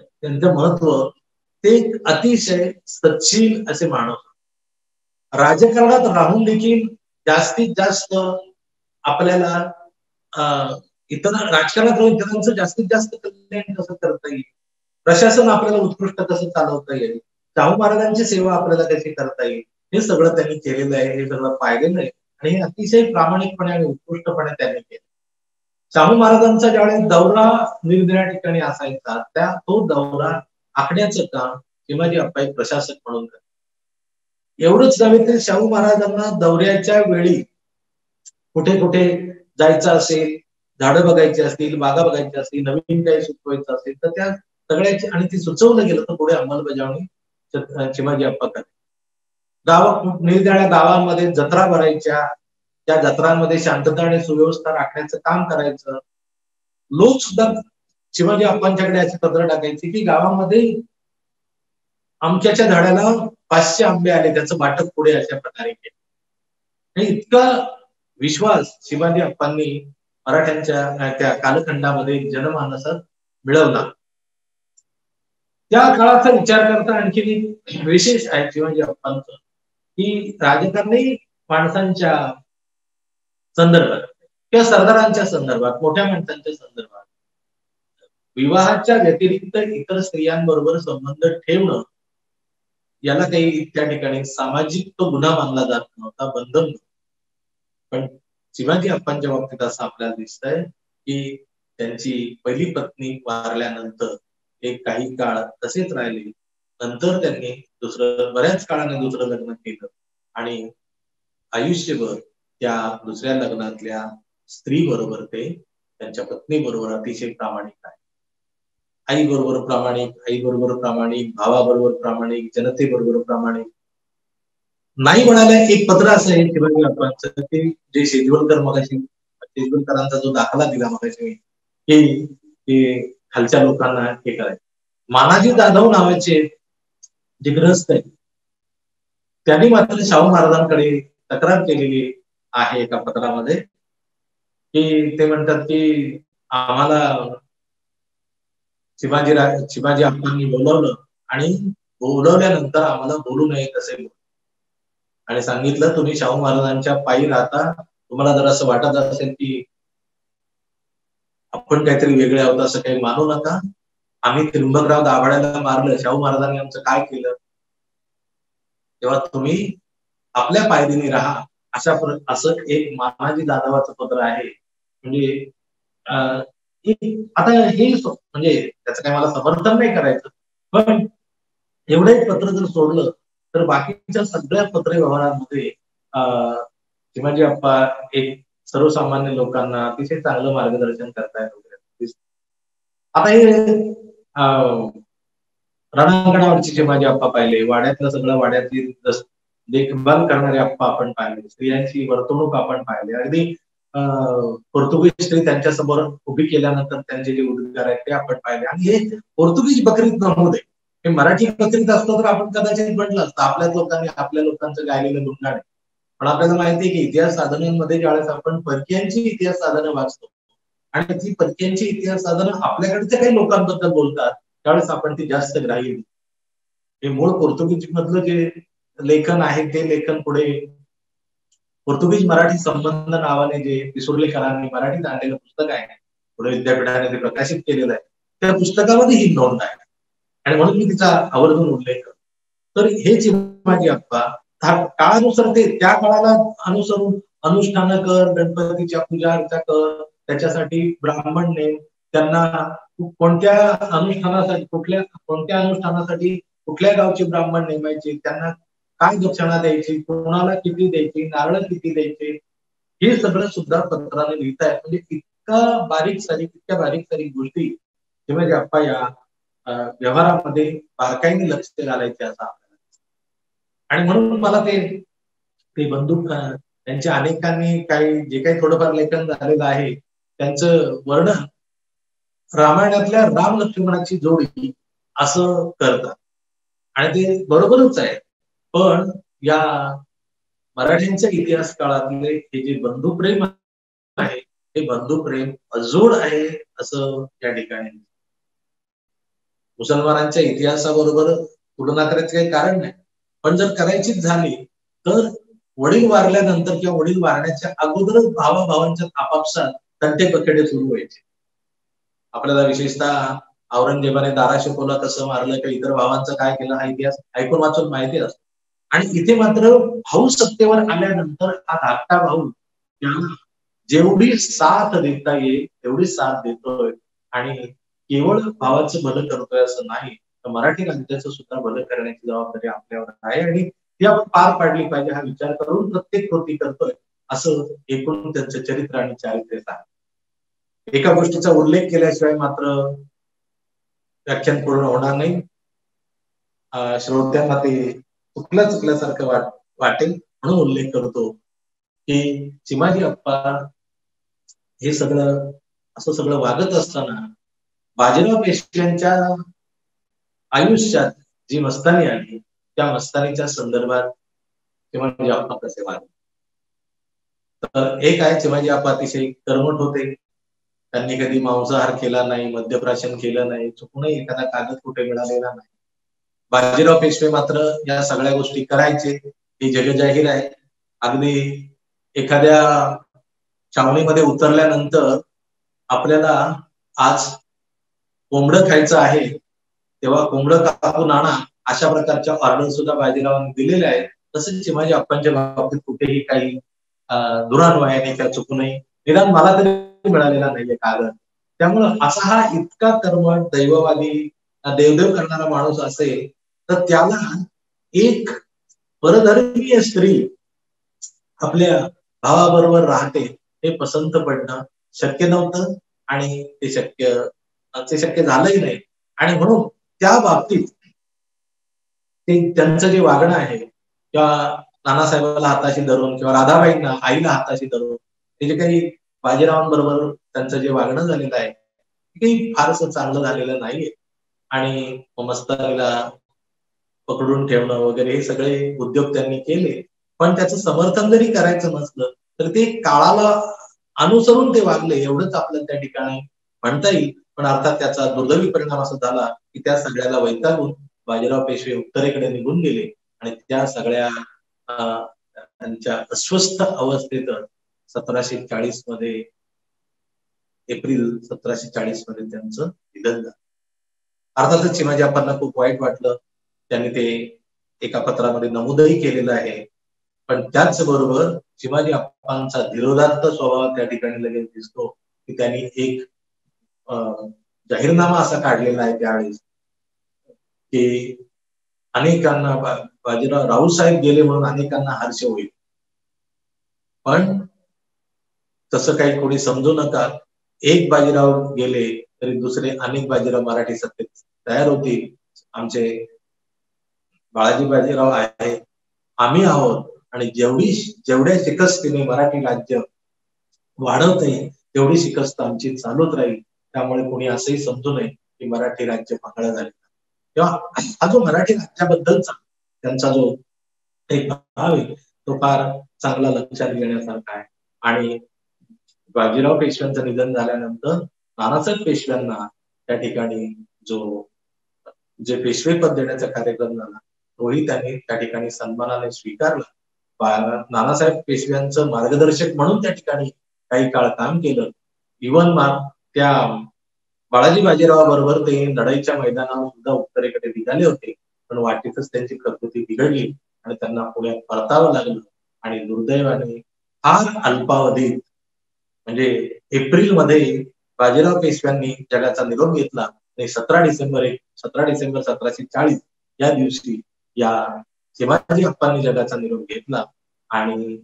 त्यांचं महत्व ते अतिशय सच्शील असे मानव, राजकारणात राहून देखील जास्तीत जास्त आपल्याला इतर राजकारणात राहून इतरांचं जास्तीत जास्त कल्याण कसं करता येईल, प्रशासन आपल्याला उत्कृष्ट कसं चालवता येईल, शाहू महाराजांची सेवा आपल्याला कशी करता येईल, हे सगळं त्यांनी केलेलं आहे, हे सगळं पाहिलेलं आहे आणि हे अतिशय प्रामाणिकपणे आणि उत्कृष्टपणे त्यांनी केलं. शाहू महाराजांचा ज्यावेळेस दौरा निरनिराळ्या ठिकाणी असायचा, तो दौरा आखण्याचं काम शिवाजी अप्पा एक प्रशासक म्हणून करतात. एवढंच नव्हे तर शाहू महाराजांना दौऱ्याच्या वेळी कुठे कुठे जायचं असेल, झाडं बघायची असतील, बागा बघायच्या असतील, नवीन काही सुचवायचं असेल तर त्या सगळ्याची आणि ती सुचवलं गेलं तर पुढे अंमलबजावणी शिवाजी अप्पा करतात. निरनिराळ्या गावांमध्ये जत्रा भरायच्या, त्या जत्रांमध्ये शांतता आणि सुव्यवस्था राखण्याचं काम करायचं. लोक सुद्धा शिवाजी अप्पांच्याकडे अशी पत्र टाकायची की गावामध्ये आमच्याच्या झाडाला 500 आंबे आले, त्याचं वाटप पुढे अशा प्रकारे केलं. इतका विश्वास शिवाजी अप्पांनी मराठ्यांच्या त्या कालखंडामध्ये जनमानसात मिळवला. त्या काळाचा विचार करता आणखी विशेष आहे शिवाजी अप्पांचं की राजकारणी माणसांच्या संदर्भात किंवा सरदारांच्या संदर्भात, मोठ्या माणसांच्या संदर्भात विवाहाच्या व्यतिरिक्त इतर स्त्रियांबरोबर संबंध ठेवणं याला काही त्या ठिकाणी सामाजिक तो गुन्हा मानला जात नव्हता, बंधन नव्हतं. पण शिवाजी अप्पांच्या बाबतीत असं आपल्याला दिसतंय की त्यांची पहिली पत्नी वारल्यानंतर एक काही काळ तसेच राहिले. नंतर त्यांनी बऱ्याच काळाने दुसरं लग्न केलं आणि आयुष्यभर त्या दुसऱ्या लग्नातल्या स्त्री बरोबर ते त्यांच्या पत्नी बरोबर अतिशय प्रामाणिक आहे. आई बरोबर प्रामाणिक, आई बरोबर प्रामाणिक, भावाबरोबर प्रामाणिक, जनतेबरोबर प्रामाणिक. नाही म्हणाल्या एक पत्र असं आहे शिवाजी अप्पांचं की जे शेजवलकर मगाशी शेजवलकरांचा जो दाखला दिला मगाशी हे खालच्या लोकांना हे करायचं. मानाजी जाधव नावाचे जे ग्रस्त आहेत त्यांनी मात्र शाहू महाराजांकडे तक्रार केलेली आहे एका पत्रामध्ये की ते म्हणतात की आम्हाला शिवाजी अप्पांनी बोलवलं आणि बोलवल्यानंतर आम्हाला बोलू नये तसे आणि सांगितलं तुम्ही शाहू महाराजांच्या पायी राहता, तुम्हाला जर असं वाटत असेल की आपण काहीतरी वेगळे आहोत असं काही मानू नका. आम्ही त्रिंबकराव दाभाड्याला मारलं, शाहू महाराजांनी आमचं काय केलं, तेव्हा तुम्ही आपल्या पायरीने राहा असं एक मानाजी जाधवाचं पत्र आहे. म्हणजे आता हे म्हणजे त्याचं काही मला समर्थन नाही करायचं, पण एवढं एक पत्र जर सोडलं तर बाकीच्या सगळ्या पत्र व्यवहारांमध्ये शिवाजी अप्पा एक सर्वसामान्य लोकांना अतिशय चांगलं मार्गदर्शन करतायत वगैरे. आता हे रणांगणावरची शिवाजी अप्पा पाहिले, वाड्यातलं सगळं वाड्यातली देखभाल करणारे अप्पा आपण पाहिले, स्त्रियांची वर्तणूक आपण पाहिले, अगदी पोर्तुगीज स्त्री त्यांच्या समोर उभी केल्यानंतर त्यांचे जे उद्गार आहेत ते आपण पाहिले. आणि हे पोर्तुगीज बकरीत नव्हते, हे मराठी बकरीत असतं तर आपण कदाचित म्हटलं असतं आपल्याच लोकांनी आपल्या लोकांचं गायलेलं गुणगाण. पण आपल्याला माहिती आहे की इतिहास साधनांमध्ये ज्यावेळेस आपण परकीयांची इतिहास साधनं वाचतो आणि ती परकीयांची इतिहास साधनं आपल्याकडच्या काही लोकांबद्दल बोलतात त्यावेळेस आपण ती जास्त ग्राह्य. हे मूळ पोर्तुगीज मधलं जे लेखन आहे ते लेखन पुढे पोर्तुगीज मराठी संबंध नावाने जे पिसुर्लेकरांनी मराठीत आणलेलं पुस्तक आहे, पुणे विद्यापीठाने ते प्रकाशित केलेलं आहे, त्या पुस्तकामध्ये ही नोंद आहे आणि म्हणून मी तिचा आवर्जून उल्लेख करतो. तर हे शिवाजी अप्पा काळानुसार ते त्या काळाला अनुसरून अनुष्ठानं कर, गणपतीच्या पूजा अर्चा कर, त्याच्यासाठी ब्राह्मण नेम, त्यांना कोणत्या अनुष्ठानासाठी कुठल्या गावचे ब्राह्मण नेमायचे, त्यांना काय दक्षिणा द्यायची, कोणाला किती द्यायची, नारळ किती द्यायचे, हे सगळं सुद्धा पत्राने लिहित आहे. म्हणजे इतक्या बारीक सारीक गोष्टी शिवाजी अप्पा या व्यवहारामध्ये बारकाईने लक्ष घालायचे असं आपल्याला. आणि म्हणून मला ते बंधू त्यांच्या अनेकांनी जे काही थोडंफार लेखन झालेलं आहे त्यांचं वर्णन रामायणातल्या राम लक्ष्मणाची जोडी असं करतात आणि ते बरोबरच आहे. पण या मराठ्यांच्या इतिहास काळातले हे जे बंधुप्रेम आहे हे बंधुप्रेम अजोड आहे असं या ठिकाणी. मुसलमानांच्या इतिहासाबरोबर तुलना करायचं काही कारण नाही, पण जर करायचीच झाली तर वडील वारल्यानंतर किंवा वडील वारण्याच्या अगोदरच भावाभावांच्या आपापसात तंटे पखेडे सुरू व्हायचे. आपल्याला विशेषतः औरंगजेबाने दारा शिकोला कसं मारलं किंवा इतर भावांचं काय केलं हा इतिहास ऐकून वाचून माहिती असतो. आणि इथे मात्र भाऊ सत्तेवर आल्यानंतर हा धाकटा भाऊ जेवढी साथ देता येईल तेवढी साथ देतोय आणि केवळ भावाचं भलं करतोय असं नाही, तर मराठी राज्याचं सुद्धा भलं करण्याची जबाबदारी आपल्यावर आहे आणि ती आपण पार पाडली पाहिजे हा विचार करून प्रत्येक कृती करतोय असं एकूण त्यांचं चरित्र आणि चारित्र्य आहे. एका गोष्टीचा उल्लेख केल्याशिवाय मात्र व्याख्यान पूर्ण होणार नाही. श्रोत्यांना ते चुकल्यासारखं वाटेल म्हणून उल्लेख करतो की चिमाजी अप्पा हे सगळं असं सगळं वागत असताना बाजीराव पेशव्यांच्या आयुष्यात जी मस्तानी आली त्या मस्तानीच्या संदर्भात चिमाजी अप्पा कसे वागले. तर एक आहे, चिमाजी अप्पा अतिशय कर्मठ होते. त्यांनी कधी मांसाहार केला नाही, मद्यप्राशन केलं नाही, चुकूनही एखादा कागद कुठे मिळालेला नाही. बाजीराव पेशवे मात्र या सगळ्या गोष्टी करायचे हे जगजाहीर आहे. अगदी एखाद्या छावणीमध्ये उतरल्यानंतर आपल्याला आज कोंबडं खायचं आहे तेव्हा कोंबडं कापून आणा अशा प्रकारच्या ऑर्डर सुद्धा बाजीरावांनी दिलेल्या आहेत. तसंच चिमाजी अप्पांच्या बाबतीत कुठेही काही दुरान्वयाने किंवा चुकूनही निदान मला तरी मिळालेला नाहीये कागद. त्यामुळं असा हा इतका कर्मठ दैववादी देवदेव करणारा माणूस असेल तर त्याला एक परधर्मीय स्त्री आपल्या भावाबरोबर राहते हे पसंत पडणं शक्य नव्हतं आणि ते शक्य झालंही नाही. आणि म्हणून त्या बाबतीत ते त्यांचं जे वागणं आहे किंवा नानासाहेबाला हाताशी धरून किंवा राधाबाईंना आईला हाताशी धरून ते जे काही बाजीरावांबरोबर त्यांचं जे वागणं झालेलं आहे ते काही फारसं चांगलं झालेलं नाहीये. आणि मस्तानीला पकडून ठेवणं वगैरे हे सगळे उद्योग त्यांनी केले, पण त्याचं समर्थन जरी करायचं नसलं तर ते काळाला अनुसरून ते वागले एवढंच आपल्याला त्या ठिकाणी म्हणता येईल. पण अर्थात त्याचा दुर्दैवी परिणाम असा झाला की त्या सगळ्याला वैतागून बाजीराव पेशवे उत्तरेकडे निघून गेले आणि त्या सगळ्या त्यांच्या अस्वस्थ अवस्थेत 1740 मध्ये एप्रिल 1740 मध्ये त्यांचं निधन झालं. अर्थातच चिमाजी अप्पांना खूप वाईट वाटलं. त्यांनी ते एका पत्रामध्ये नमूदही केलेलं आहे. पण त्याचबरोबर चिमाजी अप्पांचा धीरोदात्त स्वभाव त्या ठिकाणी लगेच दिसतो की त्यांनी एक जाहीरनामा असा काढलेला आहे त्यावेळेस की अनेकांना बाजीराव रावसाहेब गेले म्हणून अनेकांना हर्ष होईल, पण तसं काही कोणी समजू नका. एक बाजीराव गेले तरी दुसरे अनेक बाजीराव मराठी सत्तेत तयार होतील. आमचे बाळाजी बाजीराव आहे, आम्ही आहोत आणि जेवढ्या शिकस्तीने मराठी राज्य वाढवता येईल तेवढी शिकस्त आमची चालूच राहील. त्यामुळे कोणी असंही समजू नये की मराठी राज्य पाकळं झाले. तेव्हा हा जो मराठी राज्याबद्दलचा त्यांचा जो एक भाव आहे तो फार चांगला लक्षात घेण्यासारखा आहे. आणि बाजीराव पेशव्यांचं निधन झाल्यानंतर नानासाहेब पेशव्यांना त्या ठिकाणी जे पेशवे पद देण्याचा कार्यक्रम झाला तोही त्यांनी त्या ठिकाणी सन्मानाने स्वीकारला. नानासाहेब पेशव्यांचं मार्गदर्शक म्हणून त्या ठिकाणी काही काळ काम केलं. इव्हन त्या बाळाजी बाजीरावाबरोबर ते लढाईच्या मैदानावर सुद्धा उत्तरेकडे निघाले होते, पण वाटेतच त्यांची प्रकृती बिघडली आणि त्यांना पुण्यात परतावं लागलं. आणि दुर्दैवाने फार अल्पावधीत म्हणजे एप्रिल मध्ये बाजीराव पेशव्यांनी जगाचा निरोप घेतला आणि 17 डिसेंबर 1740 या दिवशी या चिमाजी अप्पांनी जगाचा निरोप घेतला आणि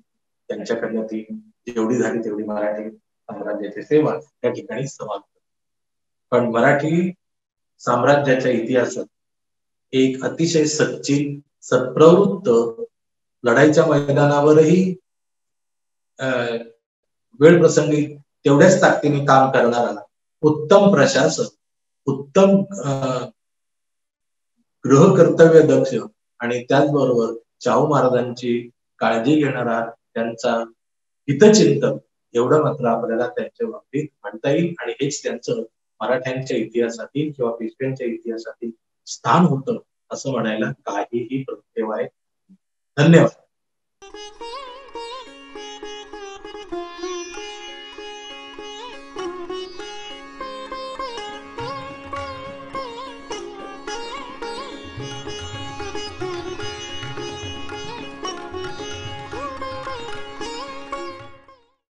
त्यांच्याकडनं ती जेवढी झाली तेवढी मराठी साम्राज्याची सेवा त्या ठिकाणी समाप्त. पण मराठी साम्राज्याच्या इतिहासात एक अतिशय सच्चिन सत्प्रवृत्त लढाईच्या मैदानावरही वेळ प्रसंगी तेवढ्याच ताकदीने काम करणारा उत्तम प्रशासक, उत्तम गृहकर्तव्य दक्ष आणि त्याचबरोबर शाहू महाराजांची काळजी घेणारा त्यांचा हितचिंतक एवढं मात्र आपल्याला त्यांच्या बाबतीत म्हणता येईल आणि हेच त्यांचं मराठ्यांच्या इतिहासातील किंवा पेशव्यांच्या इतिहासातील स्थान होतं असं म्हणायला काहीही प्रत्यय आहे. धन्यवाद.